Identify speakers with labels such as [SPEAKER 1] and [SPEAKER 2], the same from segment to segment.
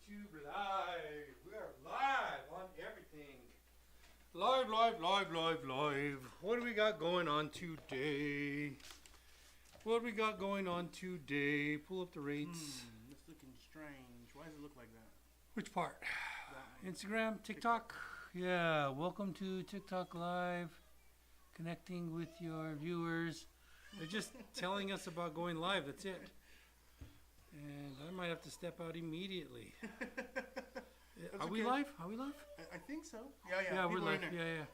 [SPEAKER 1] YouTube live. We are live on everything. Live. What do we got going on today? Pull up the rates.
[SPEAKER 2] It's looking strange. Why does it look like that?
[SPEAKER 1] Which part?
[SPEAKER 2] That one.
[SPEAKER 1] Instagram, TikTok? Yeah, welcome to TikTok Live. Connecting with your viewers. They're just telling us about going live. That's it. And I might have to step out immediately. Are we live?
[SPEAKER 2] I think so. Yeah.
[SPEAKER 1] Yeah, we're
[SPEAKER 2] People are
[SPEAKER 1] live.
[SPEAKER 2] in there.
[SPEAKER 1] Yeah.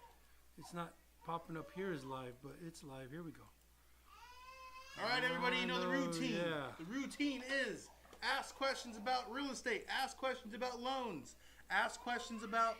[SPEAKER 1] It's not popping up here as live, but it's live. Here we go.
[SPEAKER 2] All right, everybody, you know the routine.
[SPEAKER 1] Yeah.
[SPEAKER 2] The routine is ask questions about real estate, ask questions about loans, ask questions about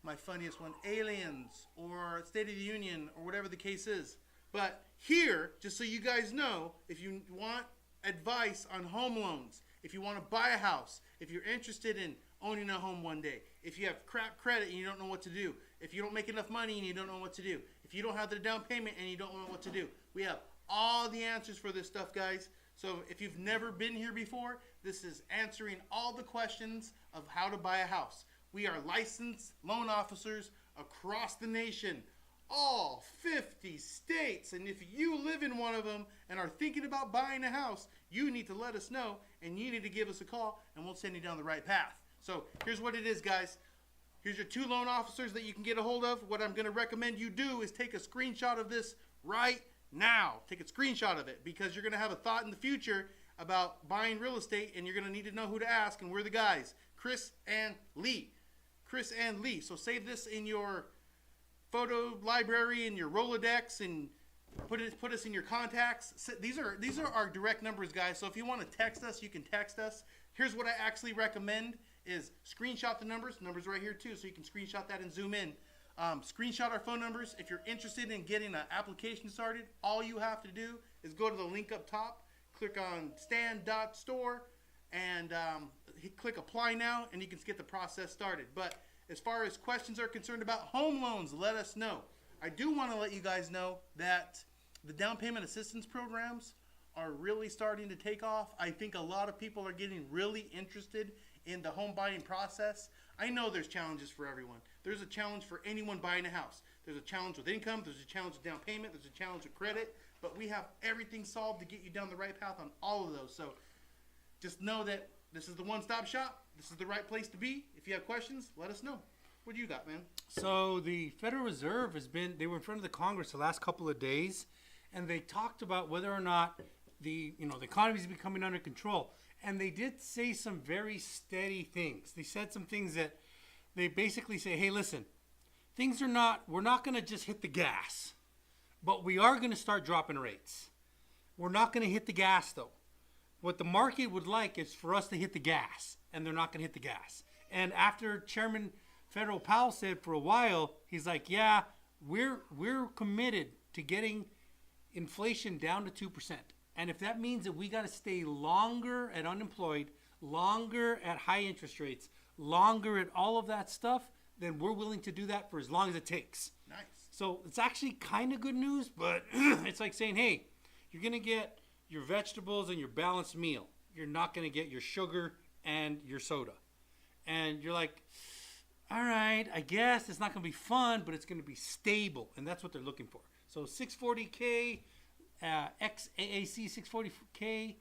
[SPEAKER 2] my funniest one, aliens or State of the Union or whatever the case is. But here, just so you guys know, if you want advice on home loans, if you want to buy a house, if you're interested in owning a home one day, if you have crap credit and you don't know what to do, if you don't make enough money and you don't know what to do, if you don't have the down payment and you don't know what to do, we have all the answers for this stuff, guys. So if you've never been here before, this is answering all the questions of how to buy a house. We are licensed loan officers across the nation, all 50 states. And if you live in one of them and are thinking about buying a house, you need to let us know and you need to give us a call and we'll send you down the right path. So here's what it is, guys. Here's your 2 loan officers that you can get a hold of. What I'm going to recommend you do is take a screenshot of this right now. Take a screenshot of it because you're going to have a thought in the future about buying real estate and you're going to need to know who to ask, and we're the guys, Chris and Lee. So save this in your photo library, in your Rolodex, and put us in your contacts. So these are our direct numbers, guys. So if you want to text us, you can text us. Here's what I actually recommend is screenshot the numbers right here too, so you can screenshot that and zoom in. Screenshot our phone numbers. If you're interested in getting an application started, all you have to do is go to the link up top, click on stand.store, and click apply now, and you can get the process started. But as far as questions are concerned about home loans, let us know. I do want to let you guys know that the down payment assistance programs are really starting to take off. I think a lot of people are getting really interested in the home buying process. I know there's challenges for everyone. There's a challenge for anyone buying a house. There's a challenge with income. There's a challenge with down payment. There's a challenge with credit. But we have everything solved to get you down the right path on all of those. So just know that this is the one-stop shop. This is the right place to be. If you have questions, let us know. What do you got, man?
[SPEAKER 1] So the Federal Reserve they were in front of the Congress the last couple of days, and they talked about whether or not the economy is becoming under control. And they did say some very steady things. They said some things that they basically say, hey, listen, we're not going to just hit the gas, but we are going to start dropping rates. We're not going to hit the gas, though. What the market would like is for us to hit the gas, and they're not going to hit the gas. And after Chairman Federal Powell said for a while, he's like, yeah, we're committed to getting inflation down to 2%. And if that means that we got to stay longer at unemployed, longer at high interest rates, longer at all of that stuff, then we're willing to do that for as long as it takes.
[SPEAKER 2] Nice.
[SPEAKER 1] So it's actually kind of good news, but it's like saying, hey, you're going to get your vegetables and your balanced meal. You're not going to get your sugar and your soda. And you're like, all right, I guess it's not going to be fun, but it's going to be stable. And that's what they're looking for. So 640K, ex-AAC 640K,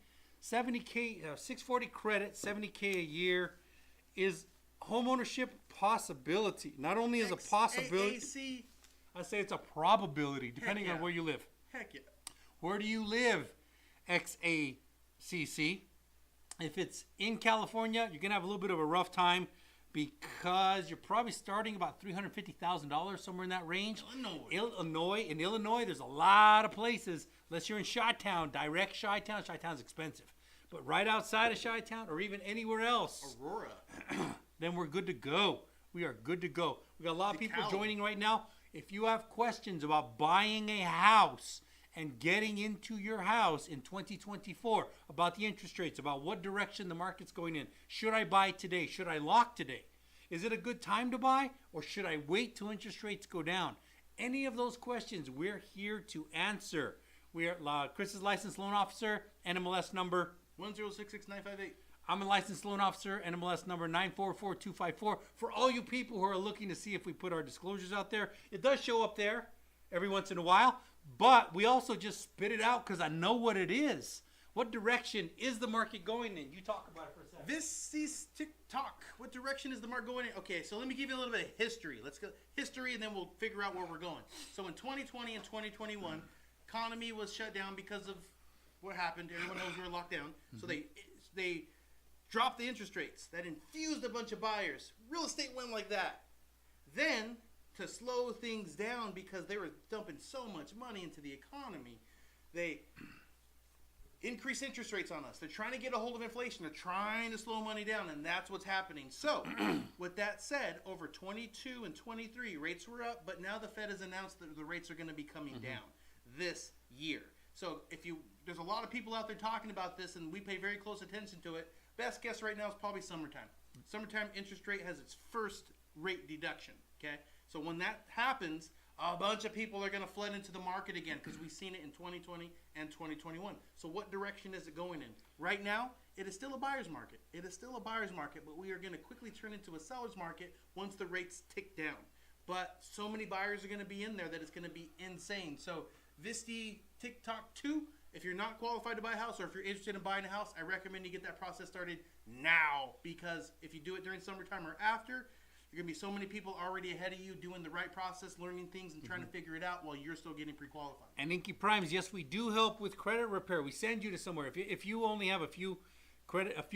[SPEAKER 1] 70K, 640 credit, 70K a year is homeownership possibility. Not only is a possibility, I say it's a probability, depending on where you live.
[SPEAKER 2] Heck yeah.
[SPEAKER 1] Where do you live, XACC? If it's in California, you're going to have a little bit of a rough time because you're probably starting about $350,000, somewhere in that range. In Illinois, there's a lot of places, unless you're in Chi-Town, direct Chi-Town. Chi-Town's expensive. But right outside of Chi-Town or even anywhere else,
[SPEAKER 2] Aurora,
[SPEAKER 1] then we're good to go. We are good to go. We got a lot of people joining right now. If you have questions about buying a house and getting into your house in 2024, about the interest rates, about what direction the market's going in, should I buy today? Should I lock today? Is it a good time to buy, or should I wait till interest rates go down? Any of those questions, we're here to answer. We are Chris's licensed loan officer, NMLS number
[SPEAKER 2] 1066958.
[SPEAKER 1] I'm a licensed loan officer, NMLS number 944254. For all you people who are looking to see if we put our disclosures out there, it does show up there every once in a while, but we also just spit it out because I know what it is. What direction is the market going in? You talk about it for a second.
[SPEAKER 2] This is TikTok. What direction is the market going in? Okay, so let me give you a little bit of history. Let's go history, and then we'll figure out where we're going. So in 2020 and 2021, economy was shut down because of what happened. Everyone knows we were locked down. So they dropped the interest rates. That infused a bunch of buyers. Real estate went like that. Then, to slow things down because they were dumping so much money into the economy, they increase interest rates on us. They're trying to get a hold of inflation. They're trying to slow money down, and that's what's happening. So, with that said, over 22 and 23, rates were up, but now the Fed has announced that the rates are going to be coming down this year. So, there's a lot of people out there talking about this, and we pay very close attention to it. Best guess right now is probably summertime. Summertime interest rate has its first rate deduction, okay? So when that happens, a bunch of people are going to flood into the market again because we've seen it in 2020 and 2021. So what direction is it going in? Right now, it is still a buyer's market. It is still a buyer's market, but we are going to quickly turn into a seller's market once the rates tick down. But so many buyers are going to be in there that it's going to be insane. So Visti TikTok 2, if you're not qualified to buy a house or if you're interested in buying a house, I recommend you get that process started now, because if you do it during summertime or after, you're going to be so many people already ahead of you doing the right process, learning things, and trying to figure it out while you're still getting pre-qualified.
[SPEAKER 1] And Inky Primes, yes, we do help with credit repair. We send you to somewhere. If you only have a few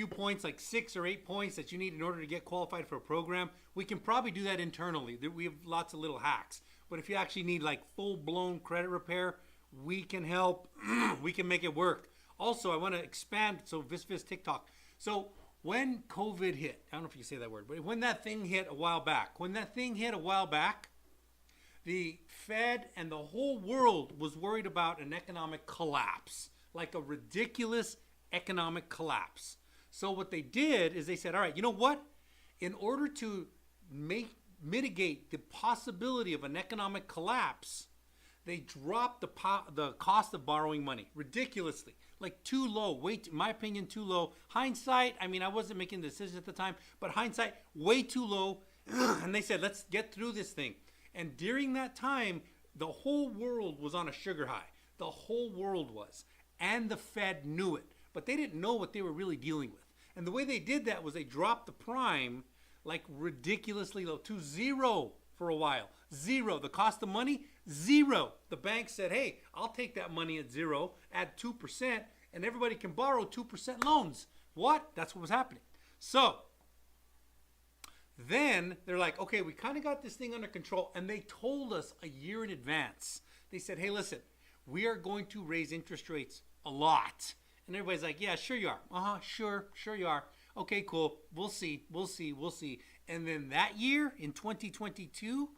[SPEAKER 1] points, like 6 or 8 points that you need in order to get qualified for a program, we can probably do that internally. We have lots of little hacks. But if you actually need like full-blown credit repair, we can help. We can make it work. Also, I want to expand. So Vis TikTok. So when COVID hit, I don't know if you can say that word, but when that thing hit a while back, the Fed and the whole world was worried about an economic collapse, like a ridiculous economic collapse. So what they did is they said, all right, you know what? In order to mitigate the possibility of an economic collapse, they dropped the cost of borrowing money ridiculously, like too low, in my opinion, too low. Hindsight, I mean, I wasn't making the decision at the time, but hindsight, way too low. And they said, let's get through this thing. And during that time, the whole world was on a sugar high. The whole world was. And the Fed knew it, but they didn't know what they were really dealing with. And the way they did that was they dropped the prime like ridiculously low to 0 for a while. 0. The cost of money, 0. The bank said, hey, I'll take that money at 0, add 2%, and everybody can borrow 2% loans. What? That's what was happening. So then they're like, okay, we kind of got this thing under control. And they told us a year in advance. They said, hey, listen, we are going to raise interest rates a lot. And everybody's like, yeah, sure you are. Sure you are. Okay, cool. We'll see. And then that year in 2022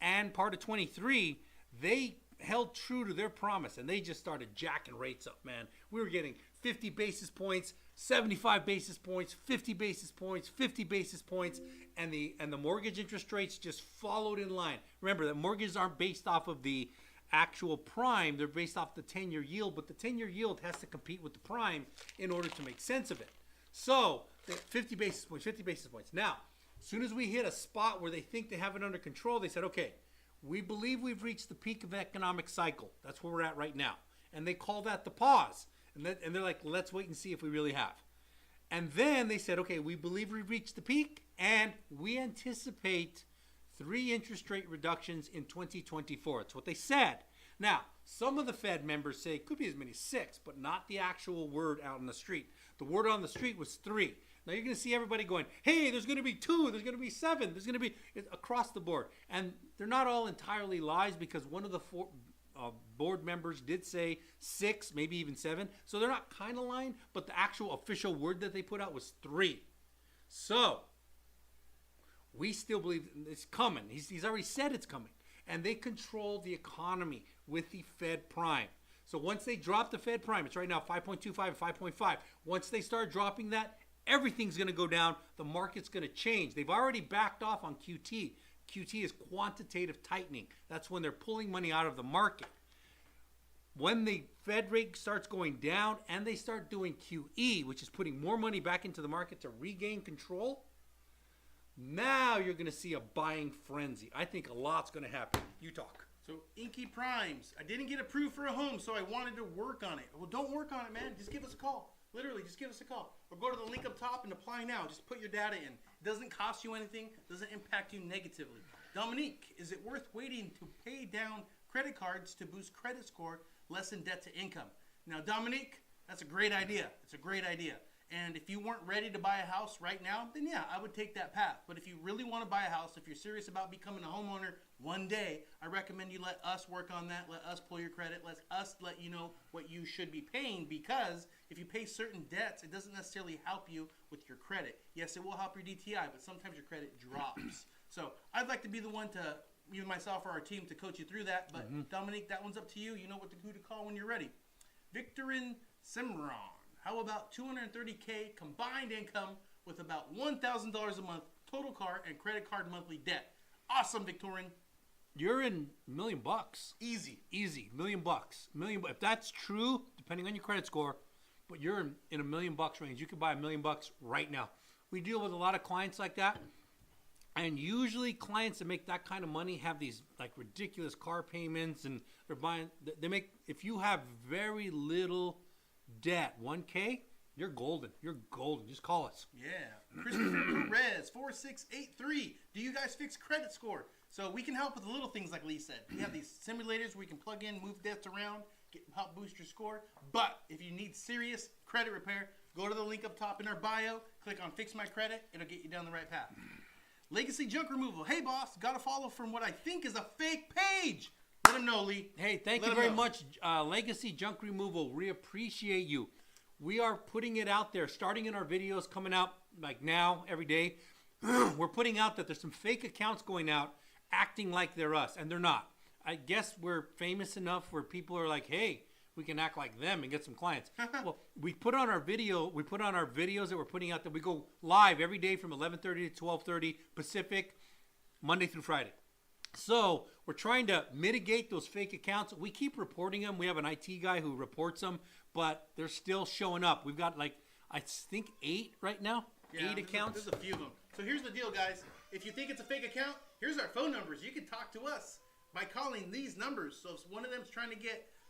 [SPEAKER 1] and part of 23, they held true to their promise and they just started jacking rates up, man. We were getting 50 basis points, 75 basis points, 50 basis points, 50 basis points, and the mortgage interest rates just followed in line. Remember that mortgages aren't based off of the actual prime, they're based off the 10-year yield, but the 10-year yield has to compete with the prime in order to make sense of it. So, 50 basis points. Now, as soon as we hit a spot where they think they have it under control, they said, okay, we believe we've reached the peak of the economic cycle. That's where we're at right now. And they call that the pause. And they're like, let's wait and see if we really have. And then they said, okay, we believe we've reached the peak, and we anticipate 3 interest rate reductions in 2024. That's what they said. Now, some of the Fed members say it could be as many as 6, but not the actual word out on the street. The word on the street was 3. Now you're going to see everybody going, hey, there's going to be 2, there's going to be 7, there's going to be across the board. And they're not all entirely lies, because one of the board members did say 6, maybe even 7. So they're not kind of lying, but the actual official word that they put out was 3. So we still believe it's coming. He's already said it's coming. And they control the economy with the Fed prime. So once they drop the Fed prime, it's right now 5.25, 5.5. Once they start dropping that, everything's going to go down. The market's going to change. They've already backed off on QT. QT is quantitative tightening. That's when they're pulling money out of the market. when the Fed rate starts going down and they start doing QE, which is putting more money back into the market to regain control, now you're going to see a buying frenzy. I think a lot's going to happen. You talk.
[SPEAKER 2] So Inky Primes, I didn't get approved for a home, so I wanted to work on it. Well, don't work on it, man. Just give us a call. Literally, just give us a call. Or go to the link up top and apply now. Just put your data in. It doesn't cost you anything. Doesn't impact you negatively. Dominique, is it worth waiting to pay down credit cards to boost credit score, lessen debt to income? Now, Dominique, that's a great idea. It's a great idea. And if you weren't ready to buy a house right now, then yeah, I would take that path. But if you really want to buy a house, if you're serious about becoming a homeowner one day, I recommend you let us work on that. Let us pull your credit. Let us let you know what you should be paying, because if you pay certain debts, it doesn't necessarily help you with your credit. Yes, it will help your DTI, but sometimes your credit drops. So I'd like to be the one to, either myself or our team, to coach you through that. But Dominique, that one's up to you. You know who to call when you're ready. Victorin Simron. How about 230K combined income with about $1,000 a month total car and credit card monthly debt? Awesome, Victorin.
[SPEAKER 1] You're in $1 million.
[SPEAKER 2] Easy.
[SPEAKER 1] $1 million. If that's true, depending on your credit score, but you're in $1 million range. You can buy $1 million right now. We deal with a lot of clients like that. And usually clients that make that kind of money have these like ridiculous car payments, and they make, if you have very little debt, 1K, you're golden. You're golden. Just call us.
[SPEAKER 2] Yeah. Christopher Perez, 4683. Do you guys fix credit score? So we can help with the little things like Lee said. We have these simulators where we can plug in, move debts around, help boost your score. But if you need serious credit repair, go to the link up top in our bio, click on Fix My Credit. It'll get you down the right path. Legacy Junk Removal. Hey, boss, got to follow from what I think is a fake page. Let him know, Lee.
[SPEAKER 1] Hey, thank you very much, Legacy Junk Removal. We appreciate you. We are putting it out there, starting in our videos, coming out like now, every day. We're putting out that there's some fake accounts going out, acting like they're us, and they're not. I guess we're famous enough where people are like, hey, we can act like them and get some clients. Well, we put on our videos that we're putting out that we go live every day from 11:30 to 12:30 Pacific, Monday through Friday. So we're trying to mitigate those fake accounts. We keep reporting them. We have an IT guy who reports them, but they're still showing up. We've got like, I think 8 right now, 8 accounts.
[SPEAKER 2] There's a few of them. So here's the deal, guys. If you think it's a fake account, here's our phone numbers. You can talk to us by calling these numbers. So if one of them's trying to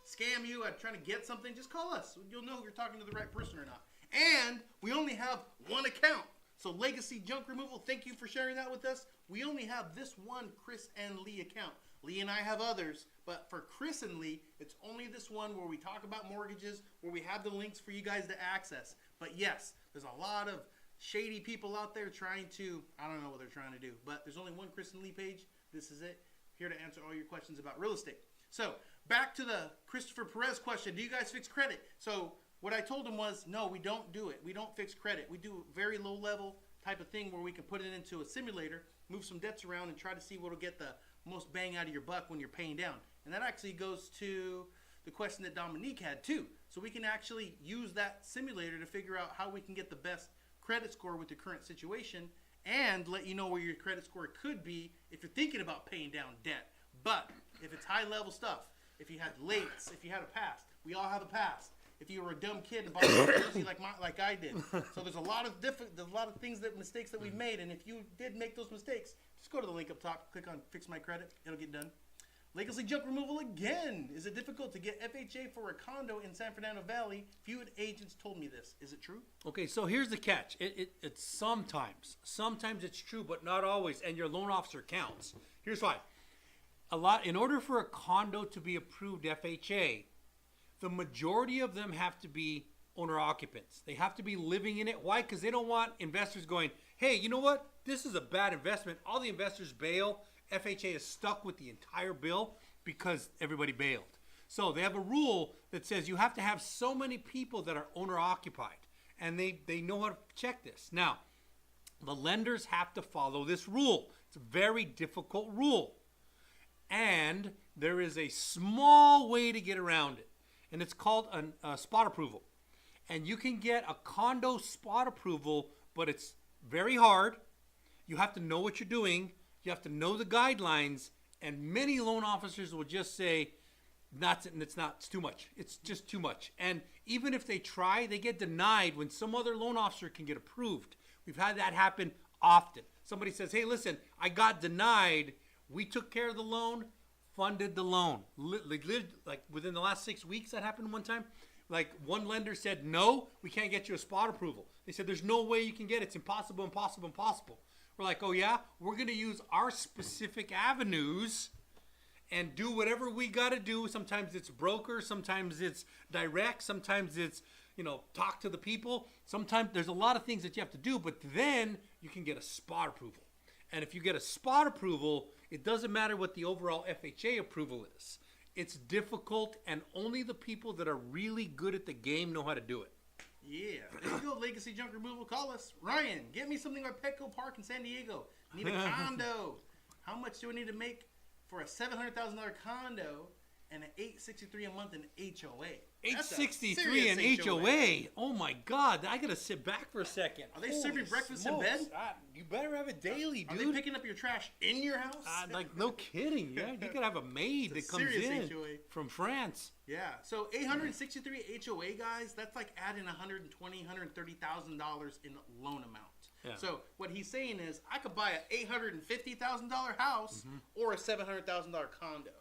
[SPEAKER 2] scam you, trying to get something, just call us. You'll know if you're talking to the right person or not. And we only have one account. So Legacy Junk Removal, thank you for sharing that with us. We only have this one Chris and Lee account. Lee and I have others, but for Chris and Lee, it's only this one where we talk about mortgages, where we have the links for you guys to access. But yes, there's a lot of shady people out there trying to, I don't know what they're trying to do, but there's only one Chris and Lee page. This is it. Here to answer all your questions about real estate. So back to the Christopher Perez question. Do you guys fix credit? So what I told him was, no, we don't do it. We don't fix credit. We do a very low level type of thing where we can put it into a simulator, move some debts around, and try to see what will get the most bang out of your buck when you're paying down. And that actually goes to the question that Dominique had too. So we can actually use that simulator to figure out how we can get the best credit score with your current situation, and let you know where your credit score could be if you're thinking about paying down debt. But if it's high level stuff, if you had lates, if you had a past, we all have a past. If you were a dumb kid and bought a jersey like I did, so there's a lot of mistakes that we've made, and if you did make those mistakes, just go to the link up top, click on Fix My Credit, it'll get done. Legacy Junk Removal again. Is it difficult to get FHA for a condo in San Fernando Valley? Few agents told me this. Is it true?
[SPEAKER 1] Okay, so here's the catch. It's sometimes it's true, but not always, and your loan officer counts. Here's why. In order for a condo to be approved FHA, the majority of them have to be owner occupants. They have to be living in it. Why? Because they don't want investors going, hey, you know what? This is a bad investment. All the investors bail. FHA is stuck with the entire bill because everybody bailed. So they have a rule that says you have to have so many people that are owner occupied, and they know how to check this. Now, the lenders have to follow this rule. It's a very difficult rule. And there is a small way to get around it, and it's called a spot approval. And you can get a condo spot approval, but it's very hard. You have to know what you're doing. You have to know the guidelines, and many loan officers will just say, it's not. It's too much. It's just too much. And even if they try, they get denied when some other loan officer can get approved. We've had that happen often. Somebody says, hey, listen, I got denied. We took care of the loan, funded the loan. Like within the last 6 weeks, that happened one time. Like one lender said, no, we can't get you a spot approval. They said, there's no way you can get it. It's impossible, impossible, impossible. We're like, oh yeah? We're going to use our specific avenues and do whatever we got to do. Sometimes it's broker, sometimes it's direct, sometimes it's, talk to the people. Sometimes there's a lot of things that you have to do, but then you can get a spot approval. And if you get a spot approval, it doesn't matter what the overall FHA approval is. It's difficult, and only the people that are really good at the game know how to do it.
[SPEAKER 2] Yeah, there you go, Legacy Junk Removal. Call us. Ryan, get me something like Petco Park in San Diego. Need a condo. How much do I need to make for a $700,000 condo and an $863 a month in HOA?
[SPEAKER 1] $863 in HOA. Oh my God! I gotta sit back for a second.
[SPEAKER 2] Are they serving breakfast in bed?
[SPEAKER 1] You better have it daily, dude.
[SPEAKER 2] Are they picking up your trash in your house?
[SPEAKER 1] Like no kidding. Yeah, you could have a maid that comes in HOA. From France.
[SPEAKER 2] Yeah. So 863 HOA guys. That's like adding $120,000-$130,000 in loan amount. Yeah. So what he's saying is, I could buy a $850,000 house or a $700,000 condo.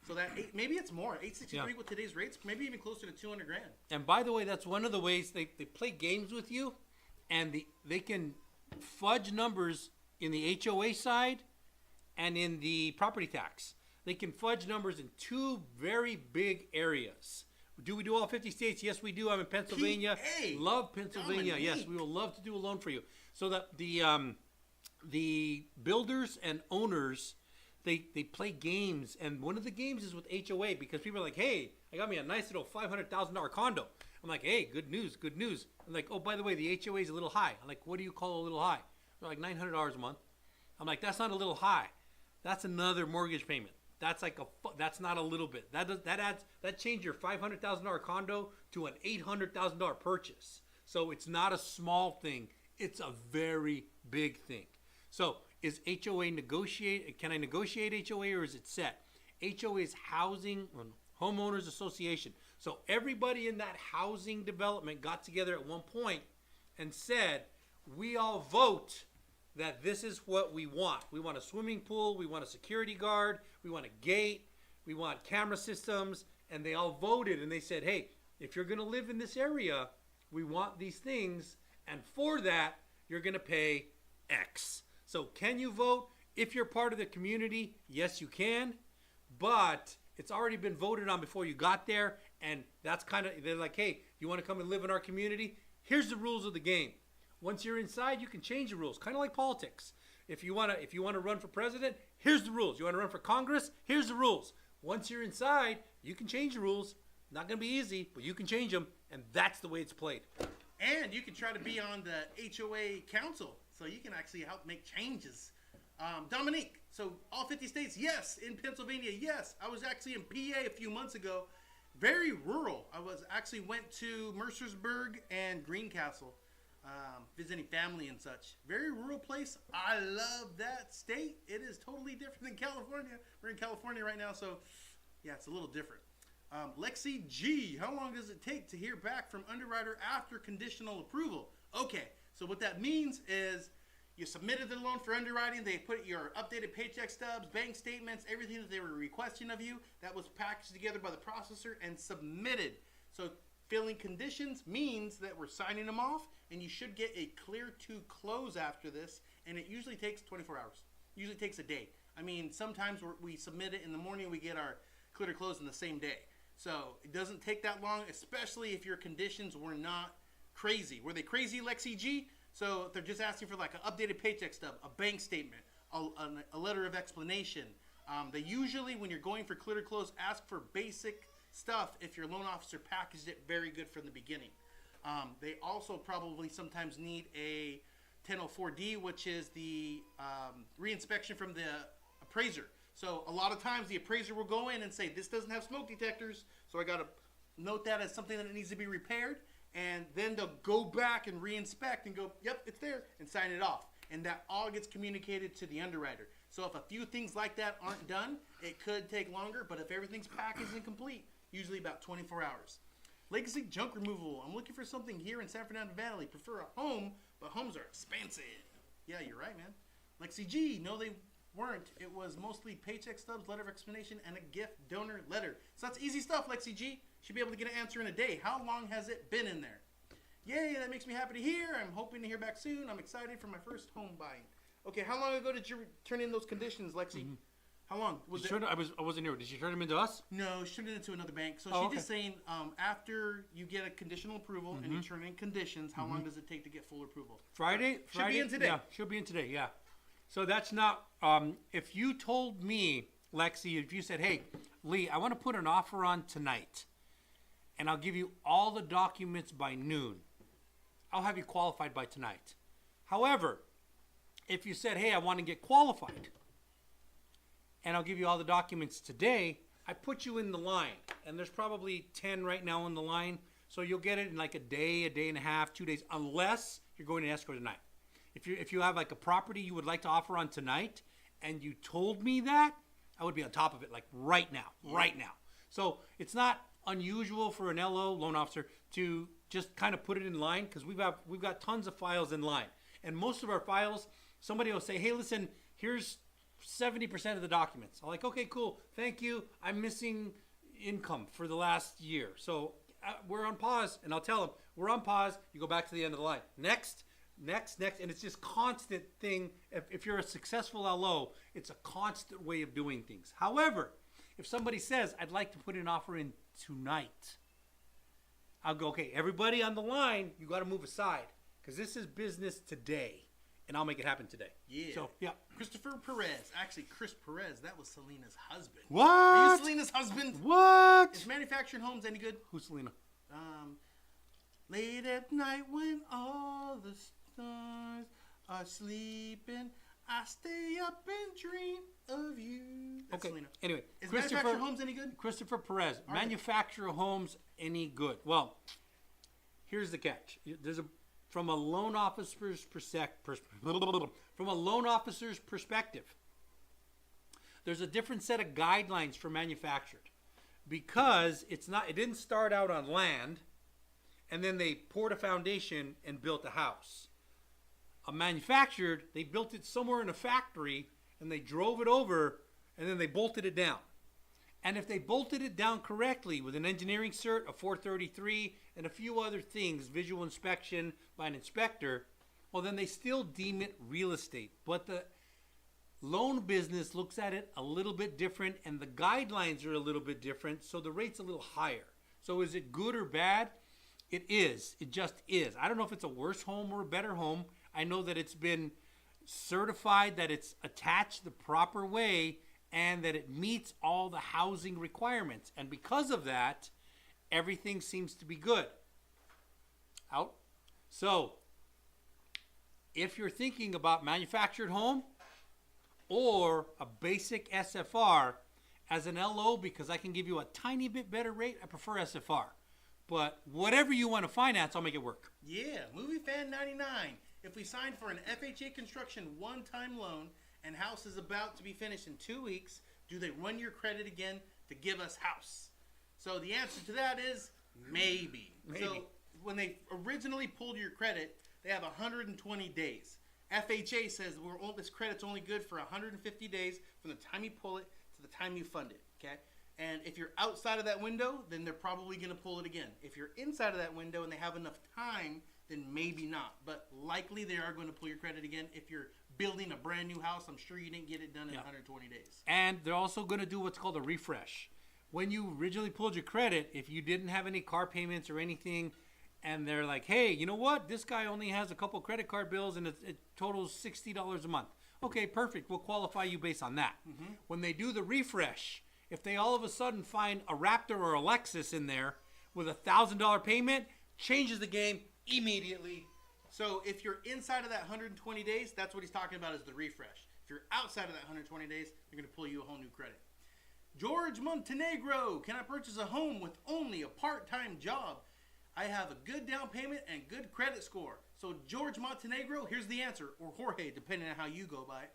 [SPEAKER 2] So that maybe it's more. 863 with today's rates, maybe even closer to 200 grand.
[SPEAKER 1] And by the way, that's one of the ways they play games with you, and they can fudge numbers in the HOA side and in the property tax. They can fudge numbers in two very big areas. Do we do all 50 states? Yes, we do. I'm in Pennsylvania.
[SPEAKER 2] PA.
[SPEAKER 1] Love Pennsylvania.
[SPEAKER 2] Dominique.
[SPEAKER 1] Yes, we will love to do a loan for you. So that the builders and owners, they play games, and one of the games is with HOA, because people are like, hey, I got me a nice little $500,000 condo. I'm like, hey, good news, good news. I'm like, oh, by the way, the HOA is a little high. I'm like, what do you call a little high? They're like $900 a month. I'm like, that's not a little high. That's another mortgage payment. That's like that's not a little bit. That changed your $500,000 condo to an $800,000 purchase. So it's not a small thing. It's a very big thing. So is HOA negotiate? Can I negotiate HOA, or is it set? HOA is Housing Homeowners Association. So everybody in that housing development got together at one point and said, we all vote that this is what we want. We want a swimming pool, we want a security guard, we want a gate, we want camera systems, and they all voted, and they said, hey, if you're gonna live in this area, we want these things, and for that, you're gonna pay X. So can you vote? If you're part of the community, yes you can, but it's already been voted on before you got there, and that's they're like, hey, you wanna come and live in our community? Here's the rules of the game. Once you're inside, you can change the rules, kind of like politics. If you want to run for president, here's the rules. You want to run for Congress, here's the rules. Once you're inside, you can change the rules. Not going to be easy, but you can change them, and that's the way it's played.
[SPEAKER 2] And you can try to be on the HOA council, so you can actually help make changes. Dominique, so all 50 states, yes. In Pennsylvania, yes. I was actually in PA a few months ago. Very rural. I went to Mercersburg and Greencastle. Visiting family and such. Very rural place. I love that state. It is totally different than California. We're in California right now, so yeah, it's a little different. Lexi G, how long does it take to hear back from underwriter after conditional approval? Okay, so what that means is you submitted the loan for underwriting. They put your updated paycheck stubs, bank statements, everything that they were requesting of you. That was packaged together by the processor and submitted. So filling conditions means that we're signing them off, and you should get a clear to close after this, and it usually takes 24 hours. Usually takes a day. I mean, sometimes we submit it in the morning, we get our clear to close in the same day. So it doesn't take that long, especially if your conditions were not crazy. Were they crazy, Lexi G? So they're just asking for like an updated paycheck stub, a bank statement, a letter of explanation. They usually, when you're going for clear to close, ask for basic stuff if your loan officer packaged it very good from the beginning. They also probably sometimes need a 1004D, which is the reinspection from the appraiser. So a lot of times the appraiser will go in and say, this doesn't have smoke detectors, so I got to note that as something that needs to be repaired. And then they'll go back and reinspect and go, yep, it's there, and sign it off. and that all gets communicated to the underwriter. So if a few things like that aren't done, it could take longer, but if everything's packaged and complete, usually about 24 hours. Legacy junk removal. I'm looking for something here in San Fernando Valley. Prefer a home, but homes are expensive. Yeah, you're right, man. Lexi G. No, they weren't. It was mostly paycheck stubs, letter of explanation, and a gift donor letter. So that's easy stuff, Lexi G. Should be able to get an answer in a day. How long has it been in there? Yay, that makes me happy to hear. I'm hoping to hear back soon. I'm excited for my first home buying. Okay, how long ago did you turn in those conditions, Lexi?
[SPEAKER 1] Mm-hmm.
[SPEAKER 2] How long? Was it?
[SPEAKER 1] I wasn't here. Did she turn them into us?
[SPEAKER 2] No, she turned it into another bank. So
[SPEAKER 1] Oh,
[SPEAKER 2] she's
[SPEAKER 1] okay.
[SPEAKER 2] just saying, after you get a conditional approval and you turn in conditions, how long does it take to get full approval?
[SPEAKER 1] Friday?
[SPEAKER 2] Should be in today.
[SPEAKER 1] Yeah, she'll be in today, yeah. So that's not, if you told me, Lexi, if you said, hey, Lee, I want to put an offer on tonight, and I'll give you all the documents by noon, I'll have you qualified by tonight. However, if you said, hey, I want to get qualified, and I'll give you all the documents today, I put you in the line, and there's probably 10 right now on the line, so you'll get it in like a day and a half, 2 days, unless you're going to escrow tonight. If you have like a property you would like to offer on tonight, and you told me that, I would be on top of it like right now. So it's not unusual for an LO, loan officer, to just kind of put it in line, because we've got tons of files in line, and most of our files, somebody will say, hey, listen, here's 70% of the documents. I'm like, okay, cool, thank you. I'm missing income for the last year, so we're on pause, and I'll tell them we're on pause. You go back to the end of the line. Next, and it's just constant thing. If you're a successful LO, it's a constant way of doing things. However, if somebody says, I'd like to put an offer in tonight, I'll go, okay, everybody on the line, you got to move aside, because this is business today, and I'll make it happen today.
[SPEAKER 2] Yeah.
[SPEAKER 1] So, yeah.
[SPEAKER 2] Christopher Perez. Actually, Chris Perez. That was Selena's husband.
[SPEAKER 1] What?
[SPEAKER 2] Are you Selena's husband?
[SPEAKER 1] What?
[SPEAKER 2] Is manufactured homes any good?
[SPEAKER 1] Who's Selena?
[SPEAKER 2] Late at night when all the stars are sleeping, I stay up and dream of you. That's
[SPEAKER 1] Okay.
[SPEAKER 2] Selena.
[SPEAKER 1] Anyway,
[SPEAKER 2] Is manufactured homes any good?
[SPEAKER 1] Christopher Perez.
[SPEAKER 2] Are they?
[SPEAKER 1] Manufacturer homes any good? Well, here's the catch. From a loan officer's perspective, there's a different set of guidelines for manufactured, because it didn't start out on land and then they poured a foundation and built a house. A manufactured, they built it somewhere in a factory and they drove it over and then they bolted it down. And if they bolted it down correctly with an engineering cert, a 433, and a few other things, visual inspection by an inspector, well, then they still deem it real estate. But the loan business looks at it a little bit different, and the guidelines are a little bit different, so the rate's a little higher. So is it good or bad? It is. It just is. I don't know if it's a worse home or a better home. I know that it's been certified that it's attached the proper way and that it meets all the housing requirements. And because of that, everything seems to be good. Out. So, if you're thinking about manufactured home or a basic SFR, as an LO, because I can give you a tiny bit better rate, I prefer SFR. But whatever you want to finance, I'll make it work.
[SPEAKER 2] Yeah, Movie Fan 99. If we sign for an FHA construction one-time loan and house is about to be finished in 2 weeks, do they run your credit again to give us house? So the answer to that is maybe. So when they originally pulled your credit, they have 120 days. FHA says this credit's only good for 150 days from the time you pull it to the time you fund it. Okay. And if you're outside of that window, then they're probably going to pull it again. If you're inside of that window and they have enough time, then maybe not. But likely they are going to pull your credit again. If you're building a brand new house, I'm sure you didn't get it done in 120 days.
[SPEAKER 1] And they're also going to do what's called a refresh. When you originally pulled your credit, if you didn't have any car payments or anything, and they're like, hey, you know what? This guy only has a couple credit card bills and it totals $60 a month. Okay, perfect. We'll qualify you based on that. Mm-hmm. When they do the refresh, if they all of a sudden find a Raptor or a Lexus in there with $1,000 payment, changes the game immediately.
[SPEAKER 2] So if you're inside of that 120 days, that's what he's talking about is the refresh. If you're outside of that 120 days, they're going to pull you a whole new credit. George Montenegro, can I purchase a home with only a part-time job? I have a good down payment and good credit score. So George Montenegro, here's the answer, or Jorge, depending on how you go by it.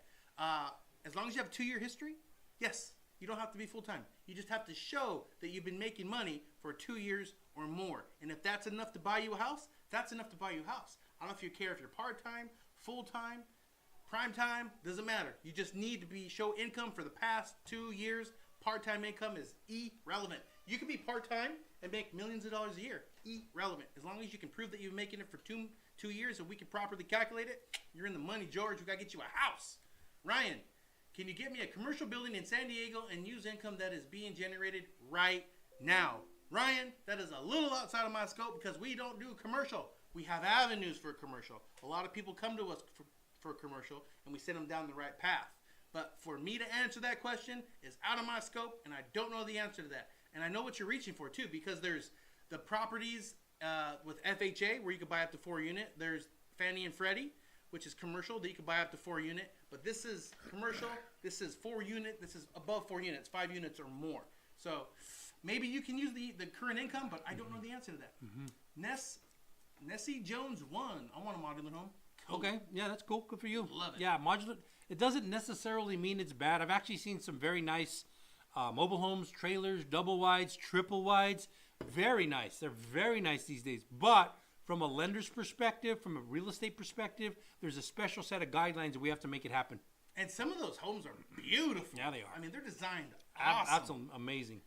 [SPEAKER 2] As long as you have a 2-year history, yes, you don't have to be full-time. You just have to show that you've been making money for 2 years or more. And if that's enough to buy you a house, that's enough to buy you a house. I don't know if you care if you're part-time, full-time, prime time, doesn't matter. You just need to show income for the past 2 years. Part-time income is irrelevant. You can be part-time and make millions of dollars a year. Irrelevant. As long as you can prove that you're making it for two years and we can properly calculate it, you're in the money, George. We got to get you a house. Ryan, can you get me a commercial building in San Diego and use income that is being generated right now? Ryan, that is a little outside of my scope because we don't do commercial. We have avenues for commercial. A lot of people come to us for commercial and we send them down the right path. But for me to answer that question is out of my scope, and I don't know the answer to that. And I know what you're reaching for too, because there's the properties with FHA where you can buy up to 4 unit. There's Fannie and Freddie, which is commercial, that you can buy up to 4 unit. But this is commercial. This is 4 unit. This is above 4 units, 5 units or more. So maybe you can use the current income, but I don't know the answer to that. Nessie Jones 1. I want a modular home. Cool.
[SPEAKER 1] Okay, yeah, that's cool. Good for you.
[SPEAKER 2] Love it.
[SPEAKER 1] Yeah, modular. It doesn't necessarily mean it's bad. I've actually seen some very nice mobile homes, trailers, double wides, triple wides. Very nice. They're very nice these days. But from a lender's perspective, from a real estate perspective, there's a special set of guidelines that we have to make it happen.
[SPEAKER 2] And some of those homes are beautiful.
[SPEAKER 1] Yeah, they are.
[SPEAKER 2] I mean, they're designed awesome.
[SPEAKER 1] That's amazing.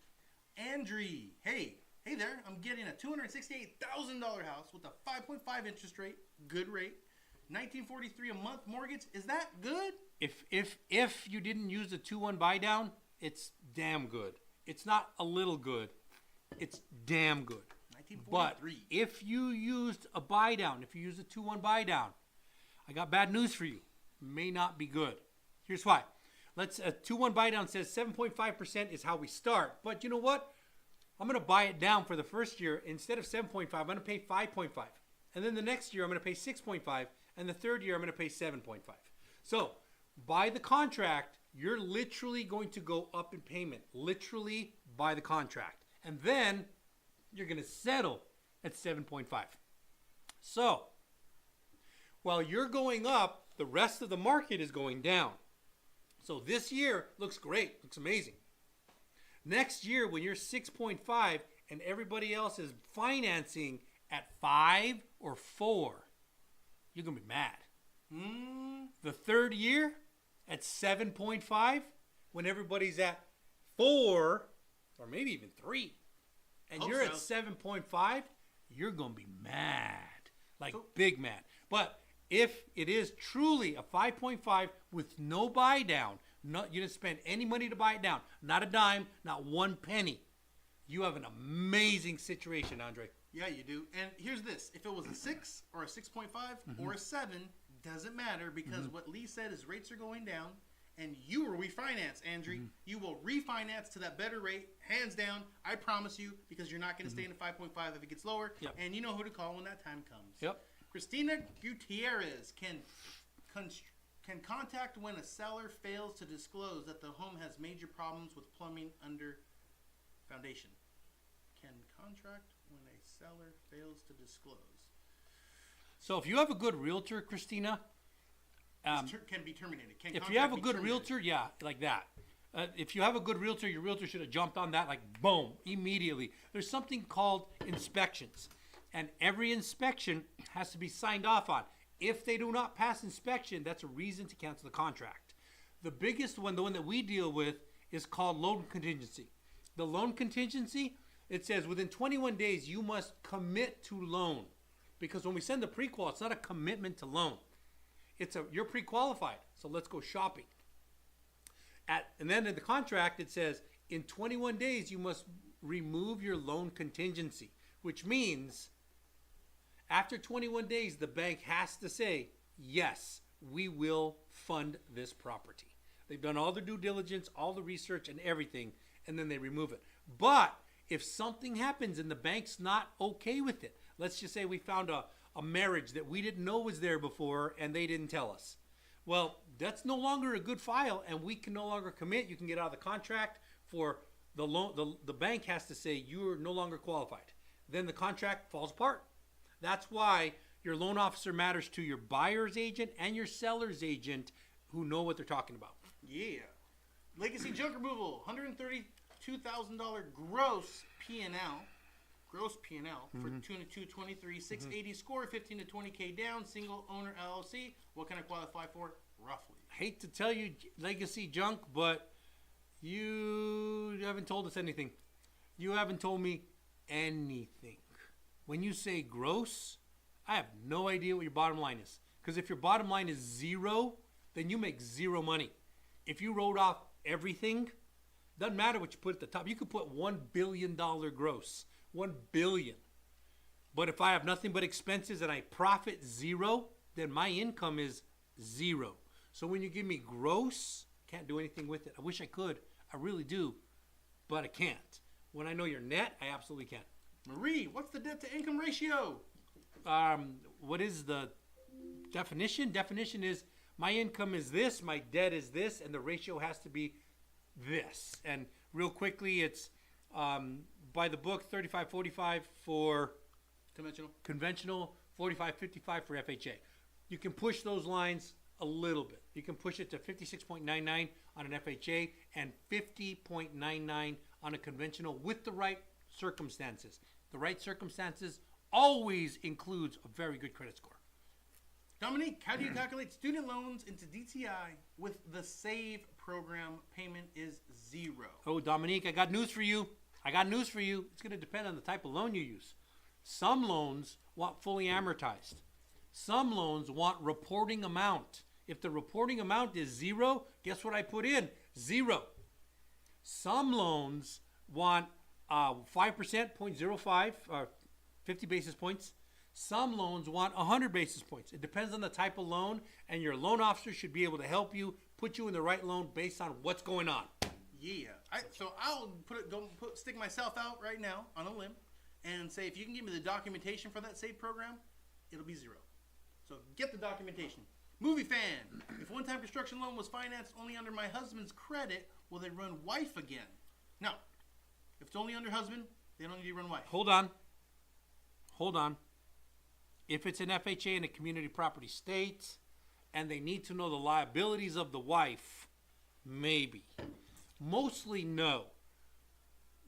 [SPEAKER 2] Andre, hey there. I'm getting a $268,000 house with a 5.5 interest rate, good rate, $19.43 a month mortgage. Is that good?
[SPEAKER 1] If you didn't use the 2-1 buy down, it's damn good. It's not a little good. It's damn good.
[SPEAKER 2] 1943.
[SPEAKER 1] But if you used a buy down, if you used a 2-1 buy down, I got bad news for you. May not be good. Here's why. A 2-1 buy down says 7.5% is how we start. But you know what? I'm going to buy it down for the first year. Instead of 7.5, I'm going to pay 5.5. And then the next year, I'm going to pay 6.5. And the third year, I'm going to pay 7.5. So by the contract, you're literally going to go up in payment. Literally by the contract. And then you're going to settle at 7.5. So while you're going up, the rest of the market is going down. So this year looks great. Looks amazing. Next year, when you're 6.5 and everybody else is financing at 5 or 4, you're going to be mad. The third year at 7.5, when everybody's at 4 or maybe even 3, and you're at 7.5, you're going to be mad. Big mad. But if it is truly a 5.5 with no buy down, you didn't spend any money to buy it down, not a dime, not one penny, you have an amazing situation, Andre.
[SPEAKER 2] Yeah, you do. And here's this. If it was a 6 or a 6.5 or a 7, doesn't matter, because what Lee said is rates are going down, and you will refinance, Andre. You will refinance to that better rate, hands down. I promise you, because you're not going to stay in the 5.5 if it gets lower.
[SPEAKER 1] Yep.
[SPEAKER 2] And you know who to call when that time comes.
[SPEAKER 1] Yep.
[SPEAKER 2] Christina Gutierrez can contact when a seller fails to disclose that the home has major problems with plumbing under foundation. Can contract when a seller fails to disclose.
[SPEAKER 1] So if you have a good realtor, Christina,
[SPEAKER 2] can be terminated.
[SPEAKER 1] If you have a good realtor, yeah, like that. If you have a good realtor, your realtor should have jumped on that like boom, immediately. There's something called inspections. And every inspection has to be signed off on. If they do not pass inspection, that's a reason to cancel the contract. The biggest one, the one that we deal with, is called loan contingency. The loan contingency, it says within 21 days you must commit to loan. Because when we send the pre-qual, it's not a commitment to loan. You're pre-qualified, so let's go shopping. And then in the contract it says in 21 days you must remove your loan contingency, which means after 21 days the bank has to say, yes, we will fund this property. They've done all the due diligence, all the research and everything, and then they remove it. But if something happens and the bank's not okay with it, let's just say we found a marriage that we didn't know was there before and they didn't tell us. Well, that's no longer a good file and we can no longer commit. You can get out of the contract for the loan. The bank has to say you are no longer qualified. Then the contract falls apart. That's why Your loan officer matters to your buyer's agent and your seller's agent who know what they're talking about.
[SPEAKER 2] Yeah. Legacy junk removal, $132,000 gross P&L. Gross P&L for 2 to 680 score, 15 to 20K down, single owner LLC. What can I qualify for? Roughly.
[SPEAKER 1] Hate to tell you, legacy junk, but you haven't told us anything. You haven't told me anything. When you say gross, I have no idea what your bottom line is. Because if your bottom line is zero, then you make zero money. If you wrote off everything, doesn't matter what you put at the top. You could put $1 billion gross. 1 billion. But if I have nothing but expenses and I profit zero, then my income is zero. So when you give me gross, can't do anything with it. I wish I could. I really do. But I can't. When I know your net, I absolutely can.
[SPEAKER 2] Marie, what's the debt to income ratio?
[SPEAKER 1] What is the definition? Definition is my income is this, my debt is this, and the ratio has to be this. And real quickly, it's by the book 35-45 for conventional, 45-55 for FHA. You can push those lines a little bit. You can push it to 56.99 on an FHA and 50.99 on a conventional with the right circumstances. The right circumstances always includes a very good credit score.
[SPEAKER 2] Dominique, how do you calculate student loans into DTI with the SAVE program? Payment is zero.
[SPEAKER 1] Oh, Dominique, I got news for you. It's going to depend on the type of loan you use. Some loans want fully amortized. Some loans want reporting amount. If the reporting amount is zero, guess what I put in? Zero. Some loans want 5%, 0.05, or 50 basis points. Some loans want 100 basis points. It depends on the type of loan, and your loan officer should be able to help you, put you in the right loan based on what's going on.
[SPEAKER 2] Yeah. So I'll stick myself out right now on a limb and say if you can give me the documentation for that SAVE program, it'll be zero. So get the documentation. Movie fan. If one-time construction loan was financed only under my husband's credit, will they run wife again? No. If it's only under husband, they don't need to run wife.
[SPEAKER 1] Hold on. If it's an FHA in a community property state and they need to know the liabilities of the wife, maybe. Mostly no.